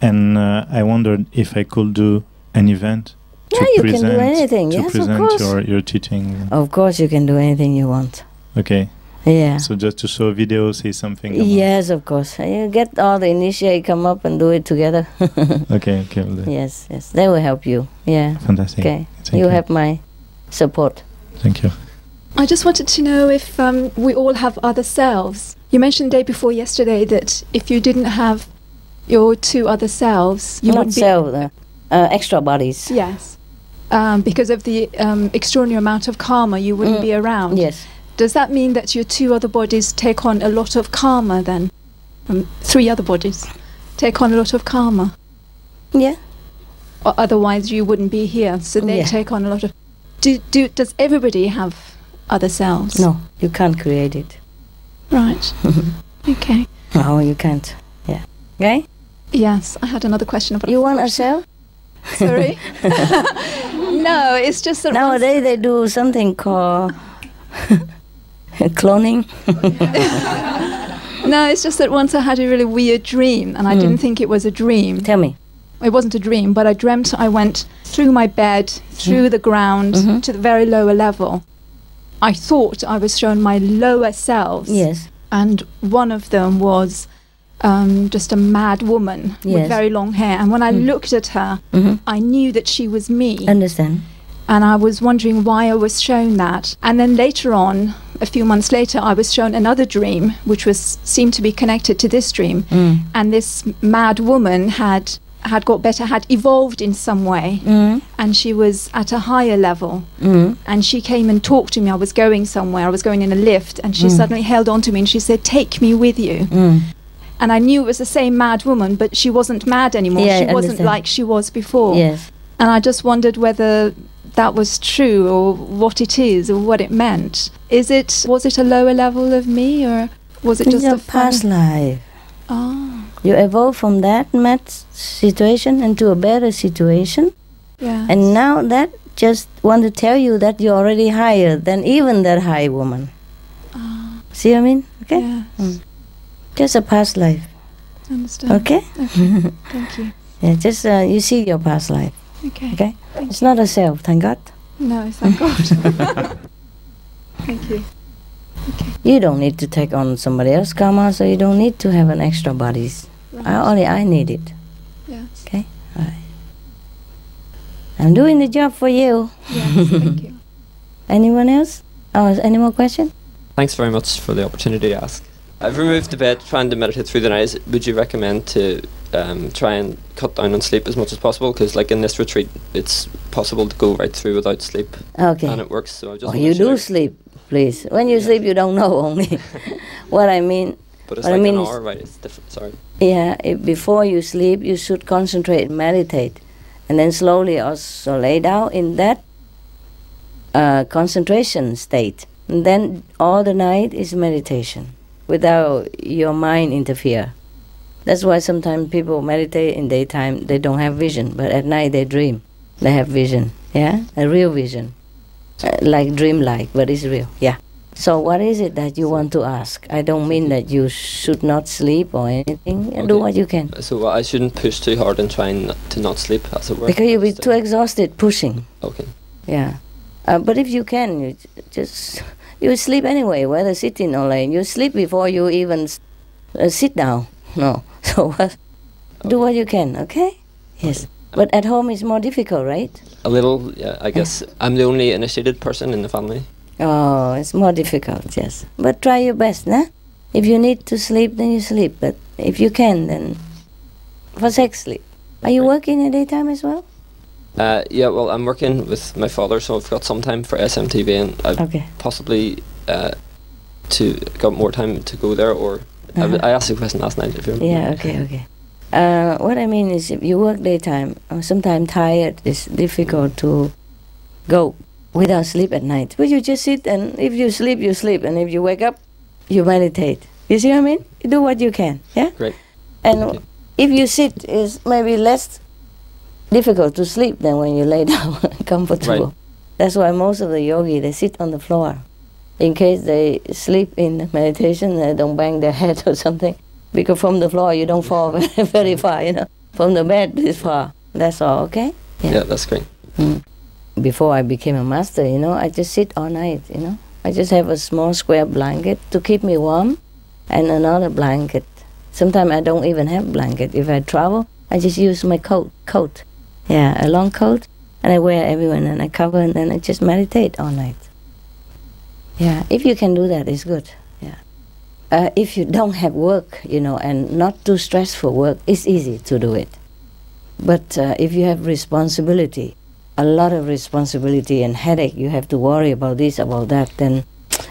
And I wondered if I could do an event to you present, can do anything. to Yes, present of course. your teaching. Of course you can do anything you want. Okay. Yeah. So just to show a video, say something. Yes, of course. You get all the initiate, come up and do it together. Okay. Yes. They will help you. Yeah. Fantastic. Okay. Thank You have my support. Thank you. I just wanted to know if we all have other selves. You mentioned the day before yesterday that if you didn't have your 2 other selves, you Not self, extra bodies. Yes. Because of the extraordinary amount of karma, you wouldn't be around. Yes. Does that mean that your 2 other bodies take on a lot of karma then? 3 other bodies take on a lot of karma? Yeah. Or otherwise you wouldn't be here, so they take on a lot of... Does everybody have other selves? No, you can't create it. Right. Okay. Oh, you can't. Yeah. Okay? Yes, I had another question about. You want a cell? Sorry. No, it's just that Nowadays they do something called cloning. No, it's just that once I had a really weird dream, and I didn't think it was a dream. Tell me. It wasn't a dream, but I dreamt I went through my bed, through the ground, to the very lower level. I thought I was shown my lower selves. Yes. And one of them was just a mad woman with very long hair. And when I looked at her, I knew that she was me. Understand. And I was wondering why I was shown that. And then later on, a few months later, I was shown another dream, which seemed to be connected to this dream. And this mad woman had got better, had evolved in some way, and she was at a higher level. And she came and talked to me. I was going somewhere. I was going in a lift, and she suddenly held on to me and she said, "Take me with you." And I knew it was the same mad woman, but she wasn't mad anymore. Yeah, she wasn't understand. like she was before. Yes. And I just wondered whether that was true, or what it is, or what it meant. Was it a lower level of me, or was it In just your a past life. Oh, You evolved from that mad situation into a better situation. yeah. And now that just want to tell you that you're already higher than even that high woman. See what I mean? Okay? Yeah, Just a past life. understand. Okay? Thank you. Yeah, just you see your past life. Okay. Okay? It's not a self, thank God. No, thank God. Thank you. You don't need to take on somebody else's karma, so you don't need to have an extra bodies. Only I need it. Yes. Okay? All right. I'm doing the job for you. Yes, thank you. Anyone else? Oh, any more questions? Thanks very much for the opportunity to ask. I've removed the bed, trying to meditate through the night. Would you recommend to try and cut down on sleep as much as possible? Because like in this retreat, it's possible to go right through without sleep, Okay. and it works. So I just You do sleep, please. When you sleep, you don't know only. What I mean, But it's what I like mean an is- hour, right? It's different. Sorry. yeah, before you sleep, you should concentrate and meditate. And then slowly also lay down in that concentration state. And then all the night is meditation without your mind interfere. That's why sometimes people meditate in daytime, they don't have vision, but at night they dream. They have vision, yeah? A real vision. Like dream-like, but it's real, yeah. So what is it that you want to ask? I don't mean that you should not sleep or anything. Do Okay. what you can. So I shouldn't push too hard and try to not sleep, as it were. Because you'll be Just, too exhausted pushing. Okay. Yeah. But if you can, you sleep anyway, whether sitting or laying. You sleep before you even sit down. No. So do what you can, okay? Yes. But at home it's more difficult, right? A little, yeah. I guess I'm the only initiated person in the family. Oh, it's more difficult, yes. But try your best, nah? If you need to sleep, then you sleep. But if you can, then for sex sleep. Are you working in daytime as well? Yeah, well, I'm working with my father, so I've got some time for SMTV, and I've Okay. possibly got more time to go there, or I asked a question last night. If you remember. Yeah, okay. What I mean is, if you work daytime, sometimes tired, it's difficult to go without sleep at night. But you just sit, and if you sleep, you sleep, and if you wake up, you meditate. You see what I mean? You do what you can, yeah? Great. And Thank you. if you sit, it's maybe less difficult to sleep than when you lay down comfortable. Right. That's why most of the yogi, they sit on the floor. In case they sleep in meditation, they don't bang their head or something. Because from the floor, you don't fall very far, you know. From the bed, it's far. That's all, okay? Yeah, that's great. Before I became a master, you know, I just sit all night, you know. I just have a small square blanket to keep me warm and another blanket. Sometimes I don't even have blanket. If I travel, I just use my coat. Yeah, a long coat, and I wear everywhere, and I cover, and then I just meditate all night. Yeah, if you can do that, it's good. Yeah. If you don't have work, you know, and not too stressful work, it's easy to do it. But if you have responsibility, a lot of responsibility and headache, you have to worry about this, about that, then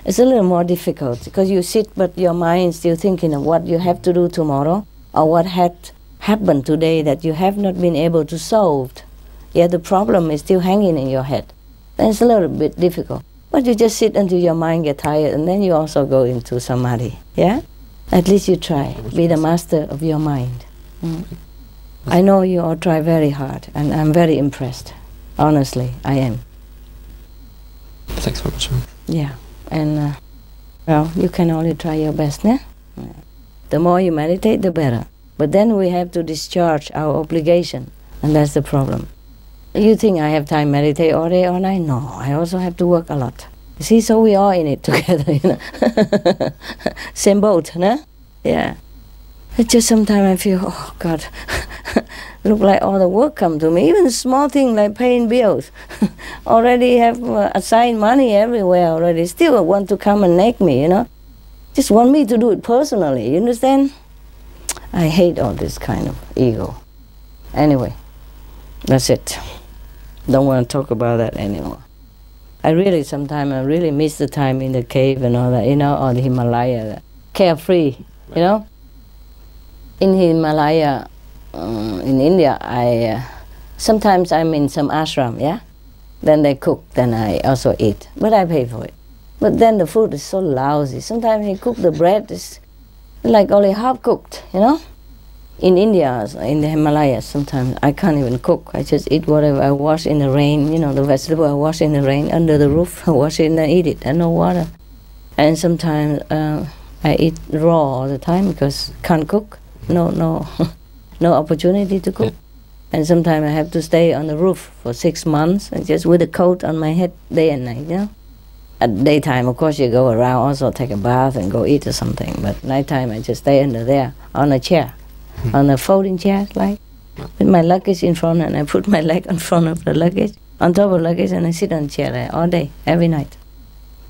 it's a little more difficult because you sit, but your mind is still thinking of what you have to do tomorrow or what had happened today that you have not been able to solve. Yeah, the problem is still hanging in your head. Then it's a little bit difficult. But you just sit until your mind gets tired, and then you also go into samadhi. Yeah? At least you try. Be the master of your mind. I know you all try very hard, and I'm very impressed. Honestly, I am. Thanks very much. Yeah, and well, you can only try your best, né? The more you meditate, the better. But then we have to discharge our obligation, and that's the problem. You think I have time to meditate all day, all night? No, I also have to work a lot. You see, so we are in it together, you know. Same boat, no? Yeah. It's just sometimes I feel, oh God, look like all the work come to me. Even small thing like paying bills. Already have assigned money everywhere already. Still want to come and nag me, you know. Just want me to do it personally, you understand? I hate all this kind of ego. Anyway, that's it. Don't want to talk about that anymore. I really miss the time in the cave and all that, you know, or the Himalaya, carefree, you know. In Himalaya, in India, sometimes I'm in some ashram, yeah? Then they cook, then I also eat, but I pay for it. But then the food is so lousy. Sometimes they cook the bread, is like only half cooked, you know? In India, in the Himalayas, sometimes I can't even cook. I just eat whatever I wash in the rain, you know, the vegetable I wash in the rain, under the roof, I wash it and I eat it, and no water. And sometimes I eat raw all the time because can't cook, no opportunity to cook. Yeah. And sometimes I have to stay on the roof for 6 months, and just with a coat on my head day and night, you know. At daytime, of course, you go around, also take a bath and go eat or something, but nighttime I just stay under there, on a chair. On a folding chair, like, with my luggage in front, and I put my leg in front of the luggage, on top of the luggage, and I sit on the chair there all day, every night.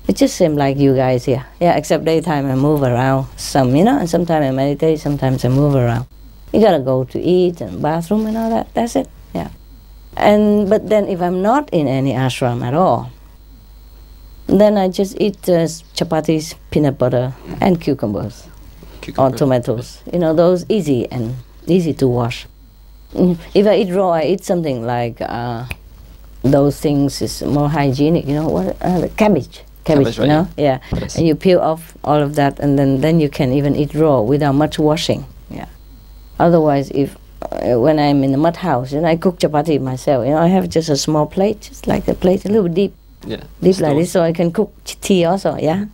It just seems like you guys here. Yeah, except daytime I move around some, you know, and sometimes I meditate, sometimes I move around. You gotta go to eat and bathroom and all that, that's it, yeah. But then if I'm not in any ashram at all, then I just eat chapatis, peanut butter, and cucumbers. Or tomatoes, you know, those easy to wash. If I eat raw, I eat something like those things is more hygienic, you know, what cabbage, right? You know, yeah. Yes. And you peel off all of that, and then you can even eat raw without much washing. Yeah. Otherwise, if when I'm in the mud house, and I cook chapati myself, you know, I have just a small plate, just like a plate, a little deep, like this, so I can cook tea also. Yeah,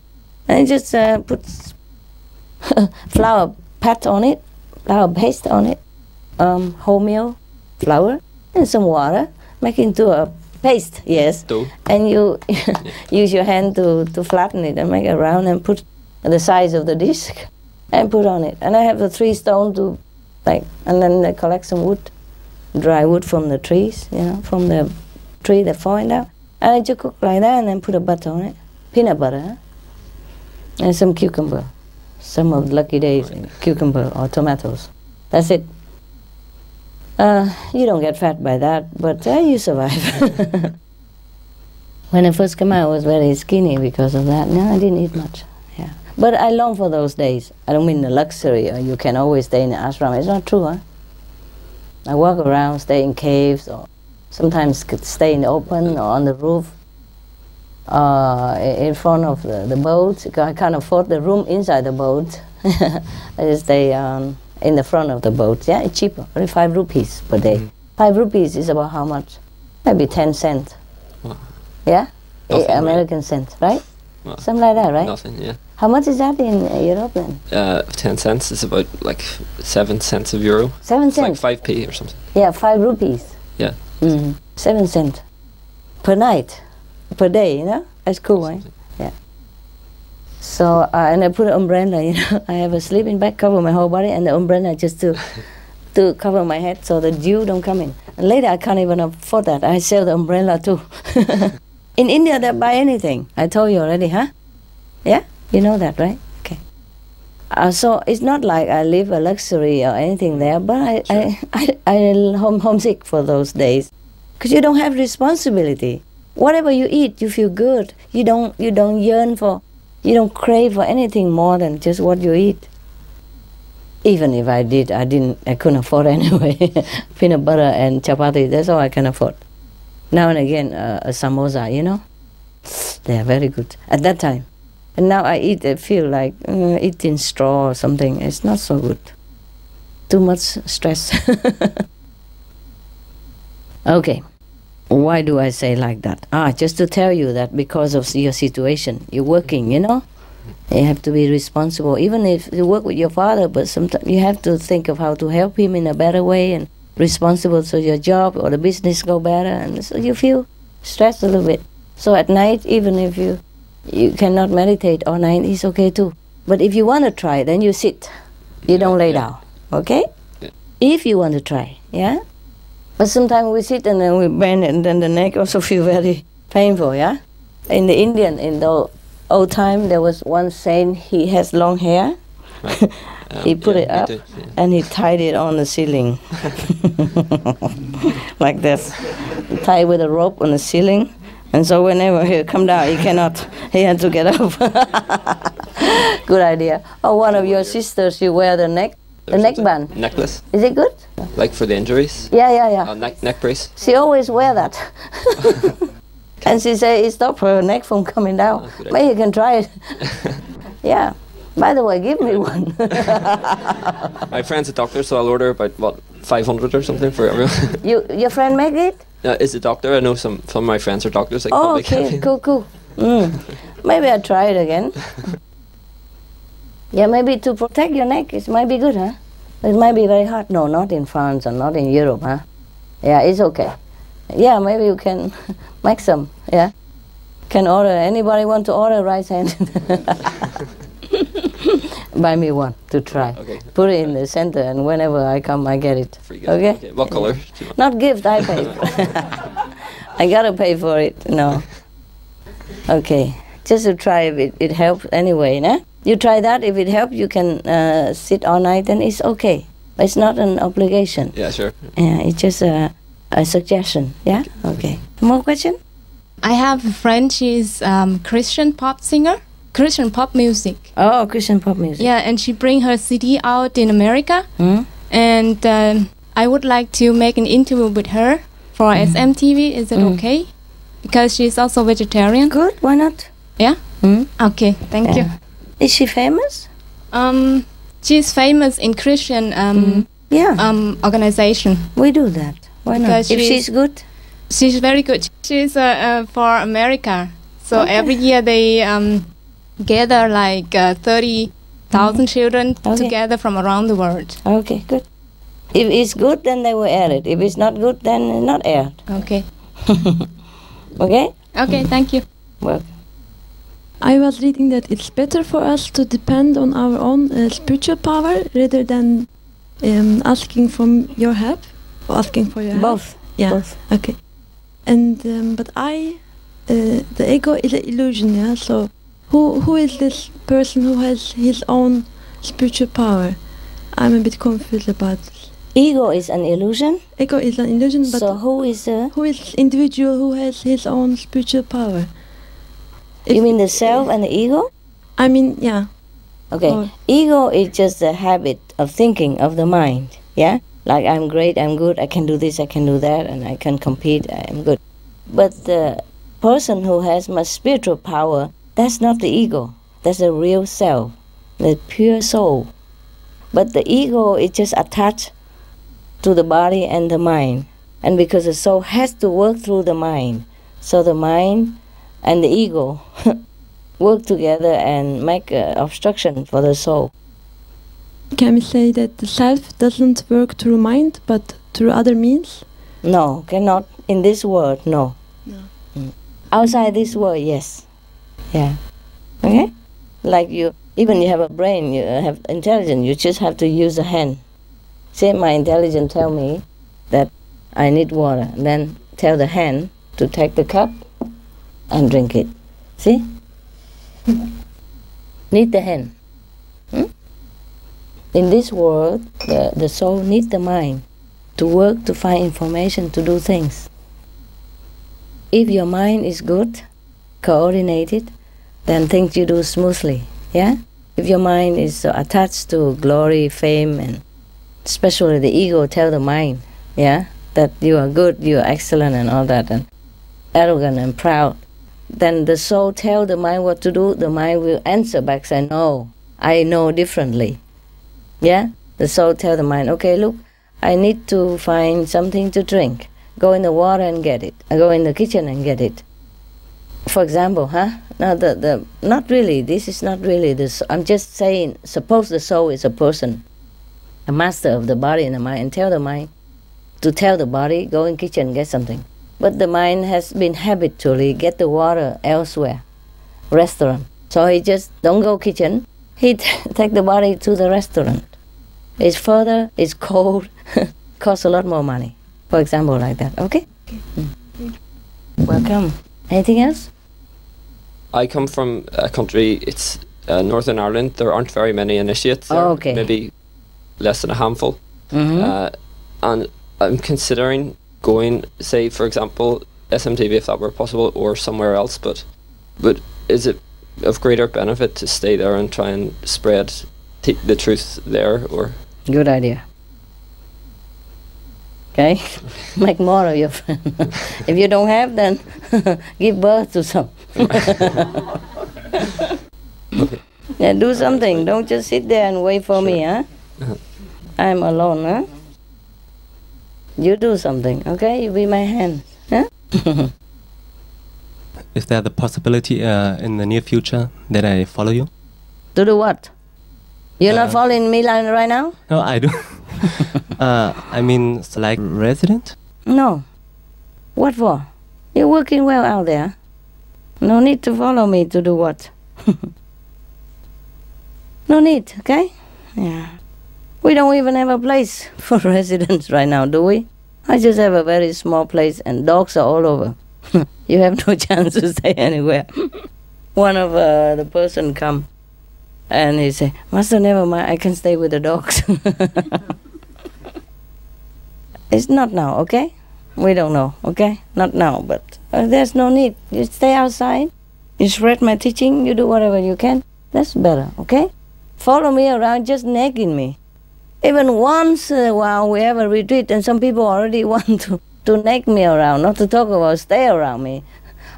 and I just put flour pat on it, flour paste on it, wholemeal flour and some water, make into a paste, yes. Dough. And you use your hand to flatten it and make it round and put the size of the disc and put on it. And I have the 3 stones to, like, and then I collect some wood, dry wood from the trees, you know, from the tree that falling down. And I just cook like that and then put a butter on it, peanut butter, and some cucumber. Some of lucky days, cucumber or tomatoes. That's it. You don't get fat by that, but you survive. When I first came out, I was very skinny because of that. No, I didn't eat much. Yeah, but I long for those days. I don't mean the luxury, or you can always stay in the ashram. It's not true, huh? I walk around, stay in caves, or sometimes stay in the open or on the roof. In front of the boat. I can't afford the room inside the boat. I just stay in the front of the boat. Yeah, it's cheaper, only 5 rupees per day. 5 rupees is about how much? Maybe 10 cents. Wow. Yeah? American cents, right? Wow. Something like that, right? Nothing, yeah. How much is that in Europe then? 10 cents is about like 7 cents of euro. 7 cents? It's like 5p or something. Yeah, 5 rupees. Yeah. 7 cents per night. Per day, you know? That's cool, right? Yeah. So, and I put an umbrella, you know. I have a sleeping bag, cover my whole body, and the umbrella just to cover my head so the dew don't come in. And later I can't even afford that. I sell the umbrella too. In India, they buy anything. I told you already, huh? Yeah? You know that, right? Okay. So it's not like I live a luxury or anything there, but I'm homesick for those days. Because you don't have responsibility. Whatever you eat, you feel good. You don't yearn for, you don't crave for anything more than just what you eat. Even if I did, I couldn't afford anyway. Peanut butter and chapati, that's all I can afford. Now and again, a samosa, you know? They are very good. At that time, And now I eat, I feel like eating straw or something. It's not so good. Too much stress. Okay. Why do I say like that? Just to tell you that because of your situation, you're working, you know? You have to be responsible. Even if you work with your father, but sometimes you have to think of how to help him in a better way and responsible so your job or the business go better. And so you feel stressed a little bit. So at night, even if you cannot meditate all night, it's okay too. But if you want to try, then you sit. You don't lay down, okay? Yeah. If you want to try, yeah? But sometimes we sit and then we bend and then the neck also feel very painful, yeah? In the Indian, in the old time, there was one saint, he has long hair. Right. He put it up did, yeah. and he tied it on the ceiling. Like this. Tied with a rope on the ceiling. And so whenever he come down, he cannot. He had to get up. Good idea. Oh, one of your sisters, you wear the neckband. Necklace. Is it good? Like for the injuries? Yeah. Neck brace. She always wear that. And she say it stop her neck from coming down. Good idea. Maybe you can try it. Yeah. By the way, give me one. My friend's a doctor, so I'll order about 500 or something for everyone. Your friend make it? Is a doctor. I know some of my friends are doctors. Like Oh, okay, cool. Maybe I'll try it again. Yeah, maybe to protect your neck, it might be good, huh? It might be very hard. No, not in France or not in Europe, huh? Yeah, it's okay. Yeah, maybe you can make some, yeah? Can order, anybody want to order rice hand? Buy me one to try. Okay. Put it in the center and whenever I come, I get it. Free gift. Okay? What color? Do you want? Not gift, I pay. I gotta pay for it, no. Okay, just to try if it helps anyway, nah? You try that, if it helps, you can sit all night, then it's okay. But it's not an obligation. Yeah, sure. Yeah, it's just a suggestion, yeah? Okay. More question? I have a friend, she's Christian pop singer, Christian pop music. Oh, Christian pop music. Yeah, and she bring her CD out in America. And I would like to make an interview with her for SMTV. Is it okay? Because she's also vegetarian. Good, why not? Yeah? Okay, thank you. Is she famous? She's famous in Christian organization. We do that. Why not? Because If she's good? She's very good. She's for America. So every year they gather like 30,000 children together from around the world. Okay, good. If it's good, then they will air it. If it's not good, then not aired. Okay. Okay? Okay, thank you. Well, I was reading that it's better for us to depend on our own spiritual power rather than asking from your help or asking for your help. both. Yeah. Both. Okay. And but the ego is an illusion. Yeah. So who is this person who has his own spiritual power? I'm a bit confused about this. Ego is an illusion. Ego is an illusion, but So who is who is this individual who has his own spiritual power? you mean the self and the ego? I mean, yeah. Okay. Or- Ego is just the habit of thinking of the mind. Yeah? Like I'm great, I'm good, I can do this, I can do that, and I can compete, I'm good. But the person who has much spiritual power, that's not the ego. That's the real self, the pure soul. But the ego is just attached to the body and the mind. And because the soul has to work through the mind, so the mind and the ego work together and make obstruction for the soul. Can we say that the self doesn't work through mind, but through other means? No, cannot. In this world, no. Outside this world, yes. Yeah. Okay? Like even you have a brain, you have intelligence, you just have to use a hand. Say my intelligence tell me that I need water, then tell the hand to take the cup and drink it. See? Need the hand. In this world, the soul needs the mind to work, to find information, to do things. If your mind is good, coordinated, then things you do smoothly, yeah? If your mind is so attached to glory, fame, and especially the ego tell the mind, yeah, that you are good, you are excellent and all that, and arrogant and proud, then the soul tell the mind what to do, the mind will answer back, say, no, I know differently. Yeah? The soul tell the mind, okay, look, I need to find something to drink. Go in the water and get it. I go in the kitchen and get it. For example, Now, not really, this is not really this. I'm just saying, suppose the soul is a person, a master of the body and the mind, and tell the mind to tell the body, go in kitchen and get something. But the mind has been habitually get the water elsewhere, restaurant. So he just don't go kitchen, he take the body to the restaurant. It's further, it's cold, costs a lot more money. For example, like that, okay? Welcome. Anything else? I come from a country, it's Northern Ireland. There aren't very many initiates there, okay. Maybe less than a handful. And I'm considering going, say, for example, SMTV if that were possible, or somewhere else, but is it of greater benefit to stay there and try and spread the truth there, or? Good idea. Okay, make more of your friend. If you don't have, then give birth to some. Okay. Yeah, do something. Don't just sit there and wait for me, huh? I'm alone, huh? You do something, okay? You be my hand, huh? Is there the possibility in the near future that I follow you? To do what? You're not following me right now? No, I do. I mean, it's like resident? No. What for? You're working well out there. No need to follow me to do what? No need, okay? Yeah. We don't even have a place for residents right now, do we? I just have a very small place and dogs are all over. You have no chance to stay anywhere. One of the person come and he say, Master, never mind, I can stay with the dogs. It's not now, okay? We don't know, okay? Not now, but there's no need. You stay outside, you spread my teaching, you do whatever you can. That's better, okay? Follow me around, just nagging me. Even once in a while we have a retreat and some people already want to nag me around, not to talk about stay around me.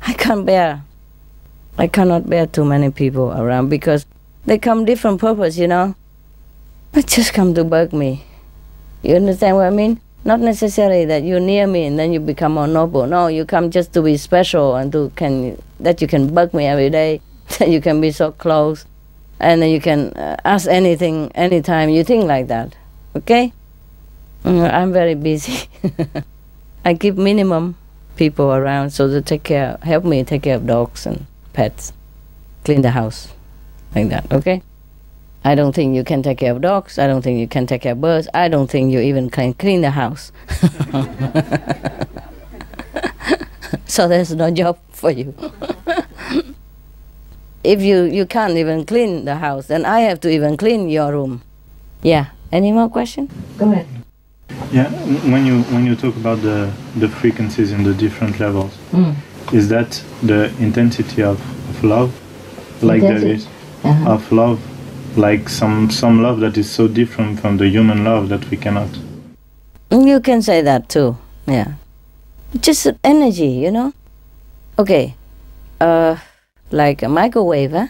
I cannot bear too many people around because they come different purpose, you know. They just come to bug me. You understand what I mean? Not necessarily that you're near me and then you become more noble. No, you come just to be special and that you can bug me every day, that you can be so close, and then you can ask anything, anytime you think like that. Okay? I'm very busy. I keep minimum people around so to help me take care of dogs and pets, clean the house, like that. Okay? I don't think you can take care of dogs. I don't think you can take care of birds. I don't think you even can clean the house. So there's no job for you. If you can't even clean the house, then I have to even clean your room. Yeah. Any more questions? Go ahead. Yeah. When you talk about the frequencies in the different levels, is that the intensity of love, like there is of love? Like some love that is so different from the human love that we cannot. You can say that too, yeah. Just energy, you know. Okay, like a microwave, huh?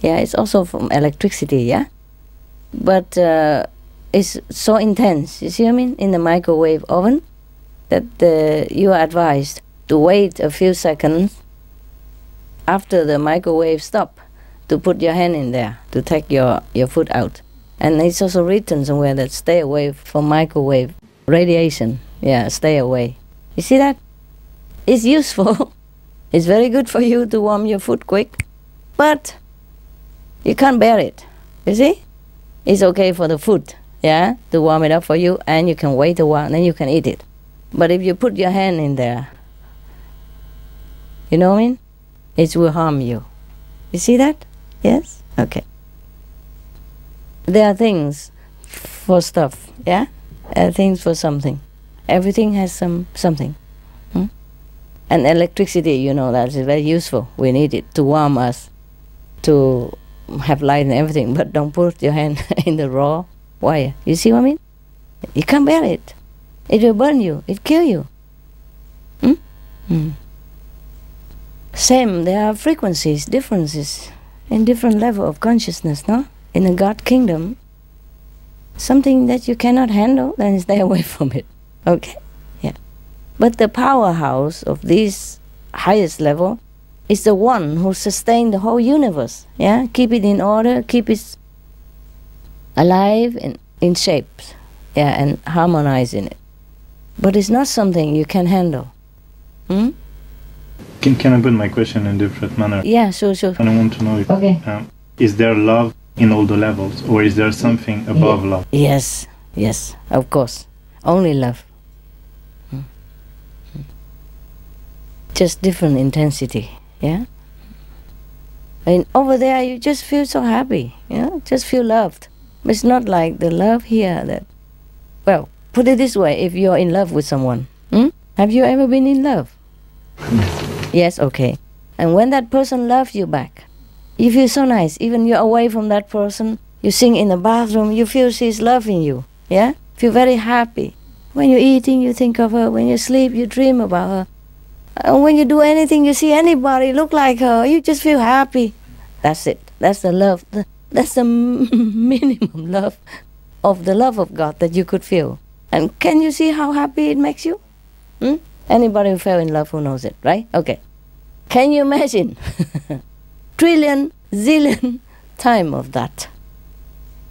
Yeah, it's also from electricity, yeah. But it's so intense. You see what I mean? In the microwave oven, that you are advised to wait a few seconds after the microwave stop, to put your hand in there, to take your food out. And it's also written somewhere that stay away from microwave radiation. Yeah, stay away. You see that? It's useful. It's very good for you to warm your food quick, but you can't bear it. You see? It's okay for the food, yeah, to warm it up for you, and you can wait a while, and then you can eat it. But if you put your hand in there, you know what I mean? It will harm you. You see that? Yes? Okay. There are things for stuff, yeah? Things for something. Everything has something. And electricity, you know, that is very useful. We need it to warm us, to have light and everything, but don't put your hand in the raw wire. You see what I mean? You can't bear it. It will burn you. It will kill you. Same, there are frequencies, differences in different level of consciousness, no? In the God kingdom, something that you cannot handle, then stay away from it, okay? Yeah. But the powerhouse of this highest level is the one who sustains the whole universe, yeah? Keep it in order, keep it alive and in shape, yeah, and harmonize in it. But it's not something you can handle. Hmm? Can I put my question in a different manner? Yeah, sure. And I want to know if, Okay. Is there love in all the levels, or is there something above love? Yes, of course. Only love. Just different intensity, yeah? And over there you just feel so happy, yeah? Just feel loved. But it's not like the love here that, well, put it this way, if you're in love with someone, have you ever been in love? Yes, okay. And when that person loves you back, you feel so nice. Even you're away from that person, you sing in the bathroom, you feel she's loving you, yeah? Feel very happy. When you're eating, you think of her. When you sleep, you dream about her. And when you do anything, you see anybody look like her, you just feel happy. That's it. That's the love. That's the minimum love of the love of God that you could feel. And can you see how happy it makes you? Anybody who fell in love who knows it, right? Okay. Can you imagine? Trillion, zillion time of that.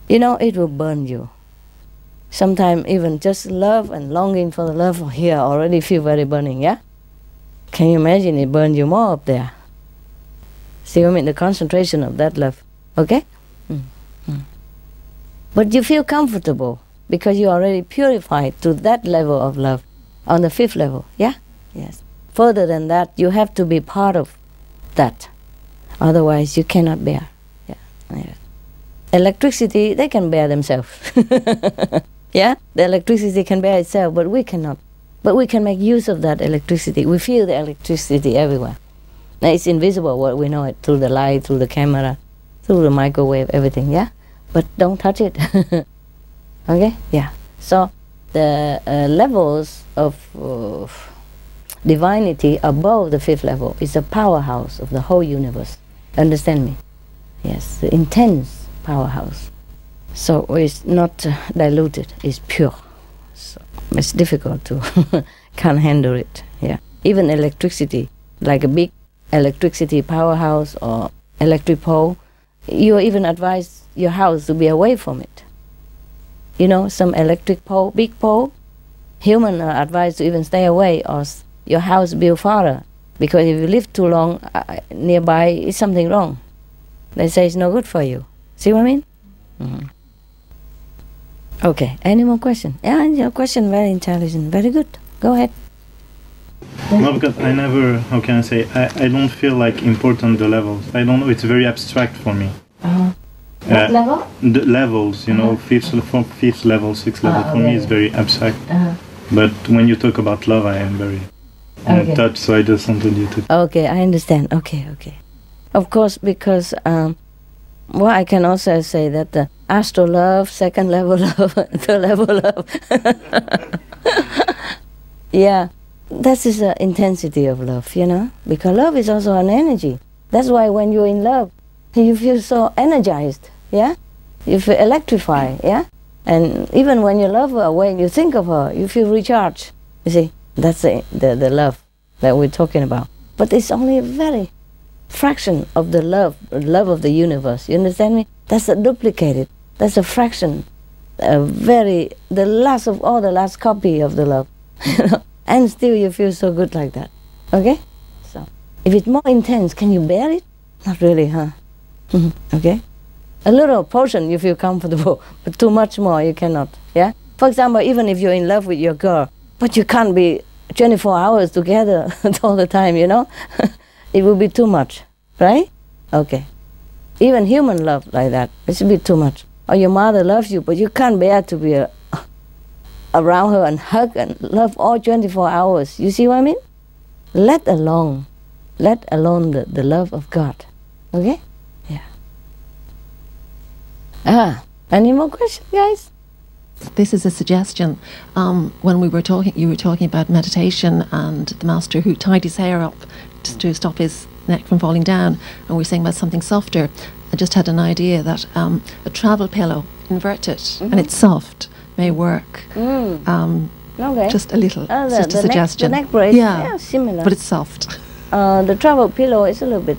You know, it will burn you. Sometimes even just love and longing for the love here already feel very burning, yeah? Can you imagine it burn you more up there? See what I mean? The concentration of that love, okay? But you feel comfortable because you already purified to that level of love on the 5th level, yeah? Yes. Further than that, you have to be part of that. Otherwise, you cannot bear. Yeah. Electricity, they can bear themselves. Yeah? The electricity can bear itself, but we cannot. But we can make use of that electricity. We feel the electricity everywhere. Now, it's invisible, what we know it, through the light, through the camera, through the microwave, everything, yeah? But don't touch it. Okay? Yeah. So, the levels of divinity above the 5th level is a powerhouse of the whole universe. Understand me? Yes, the intense powerhouse. So it's not diluted, it's pure. So it's difficult to can't handle it. Yeah. Even electricity, like a big electricity powerhouse or electric pole, you even advise your house to be away from it. You know, some electric pole, big pole, human are advised to even stay away or your house build farther, because if you live too long nearby, it's something wrong. They say it's no good for you. See what I mean? Okay, any more questions? Yeah, your question very intelligent, very good. Go ahead. No, because I never, how can I say, I don't feel like important the levels. I don't know, it's very abstract for me. What level? The levels, you know, 5th level, 6th level, for me is very abstract. But when you talk about love, I am very touched, so I just wanted you to... Okay, I understand. Okay. Of course, because, well, I can also say that the astral love, 2nd level love, 3rd level love. Yeah, that is the intensity of love, you know, because love is also an energy. That's why when you're in love, you feel so energized, yeah? You feel electrified, yeah? And even when you love her, when you think of her, you feel recharged. You see, that's the love that we're talking about. But it's only a very fraction of the love of the universe. You understand me? That's a duplicated. That's a fraction. The last of all, the last copy of the love. And still you feel so good like that. Okay? So, if it's more intense, can you bear it? Not really, huh? Okay? A little portion you feel comfortable, but too much more you cannot. Yeah? For example, even if you're in love with your girl, but you can't be 24 hours together all the time, you know? It will be too much, right? Okay. Even human love like that, it's a bit too much. Or your mother loves you, but you can't bear to be around her and hug and love all 24 hours. You see what I mean? Let alone the love of God. Okay? Yeah. Any more questions, guys? This is a suggestion. When we were talking, you were talking about meditation and the master who tied his hair up to stop his neck from falling down, and we're saying about something softer. I just had an idea that a travel pillow, inverted, and it's soft, may work. Okay. Just a little, just a the suggestion. Neck brace, yeah, similar. But it's soft. The travel pillow is a little bit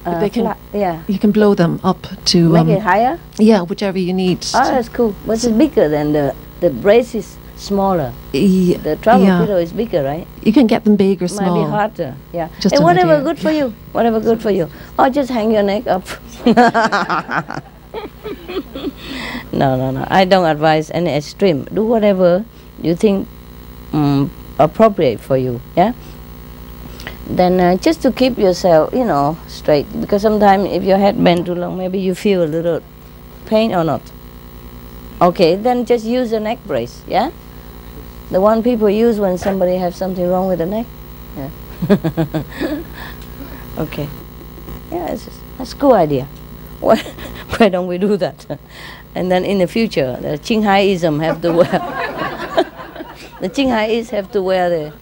They can, flat. Yeah. You can blow them up to... Make it higher? Yeah, whichever you need. Oh, that's cool. But it's bigger than the brace is smaller. Yeah, the travel pillow is bigger, right? You can get them big or small. Might be harder, yeah. Just hey, whatever idea. good for you. Whatever good for you. Or just hang your neck up. No. I don't advise any extreme. Do whatever you think appropriate for you, yeah? Then just to keep yourself, straight. Because sometimes if your head bent too long, maybe you feel a little pain or not. Okay, then just use a neck brace, yeah? The one people use when somebody has something wrong with the neck. Yeah. Okay. Yeah, that's a good idea. Why don't we do that? And then in the future, the Qinghaiism have to wear... the Qinghaiists have to wear the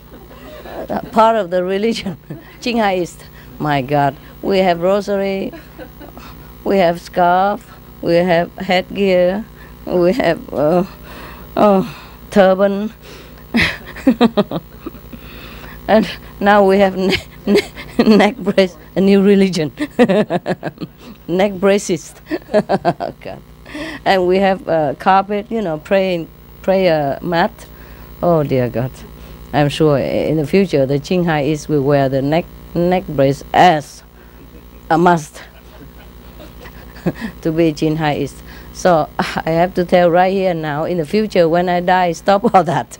part of the religion. Qinghaiist. My God. We have rosary, we have scarf, we have headgear, we have turban. And now we have neck brace, a new religion. Neck braces. God. And we have carpet, prayer mat. Oh dear God. I'm sure in the future the Qinghaiists will wear the neck brace as a must to be Qinghaiist. So I have to tell right here now, in the future when I die, stop all that.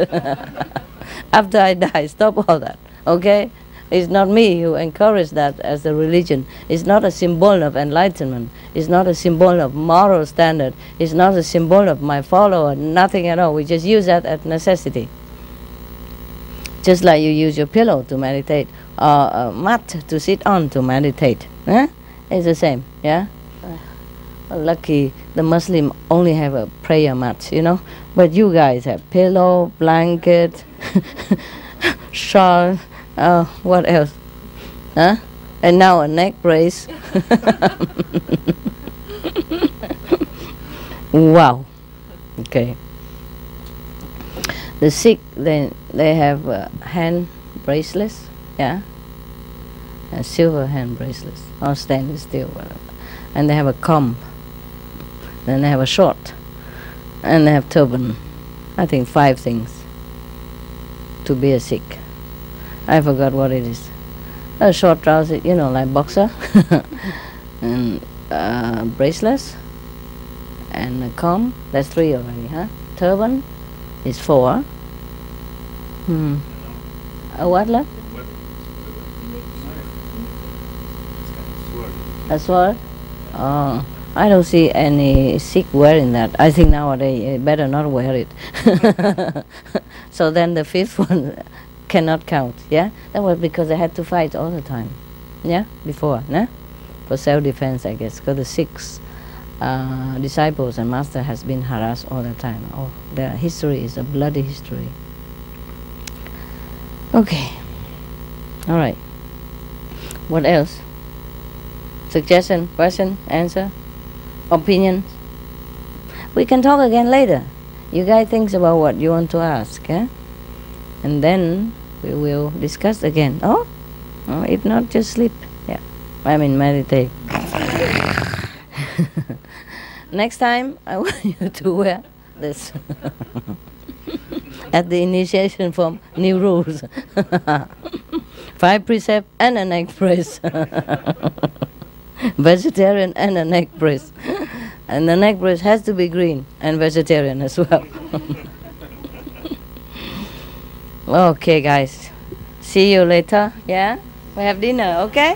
After I die, stop all that, okay? It's not me who encouraged that as a religion. It's not a symbol of enlightenment. It's not a symbol of moral standard. It's not a symbol of my follower, nothing at all. We just use that as necessity. Just like you use your pillow to meditate, or a mat to sit on to meditate. It's the same, yeah? Lucky the Muslim only have a prayer mat, but you guys have pillow, blanket, shawl, what else? And now a neck brace. Wow. Okay. The Sikh, they have hand bracelets, yeah, silver hand bracelets, or stainless steel, whatever. And they have a comb. Then they have a short, and they have turban. I think 5 things to be a Sikh. I forgot what it is. A short trouser, like boxer, and bracelets, and a comb. That's 3 already, huh? Turban is 4. A what, love? A sword? Oh. I don't see any Sikh wearing that. I think nowadays you better not wear it. So then the 5th one cannot count, yeah? That was because they had to fight all the time, yeah? Before, nah? For self-defense, I guess, because the Sikhs, disciples and master has been harassed all the time. Oh, their history is a bloody history. Okay. All right. What else? Suggestion, question, answer? Opinions? We can talk again later. You guys think about what you want to ask, eh? And then we will discuss again. Oh, if not, just sleep. Yeah, meditate. Next time, I want you to wear this at the initiation form. New rules. 5 precepts and a neck brace. Vegetarian and a neck brace. And the neck brace has to be green and vegetarian as well. Okay, guys. See you later. Yeah? We have dinner, okay?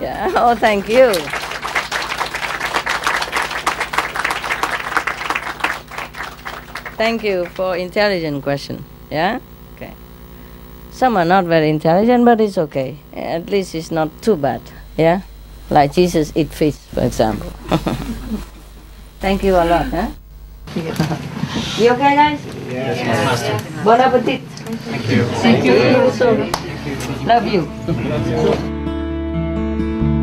Yeah. Oh, thank you. Thank you for intelligent question. Yeah? Okay. Some are not very intelligent, but it's okay. At least it's not too bad. Yeah? Like Jesus eat fish, for example. Thank you a lot, huh? You okay, guys? Yes, Master. Bon appetit. Thank you. Thank you. Love you. you.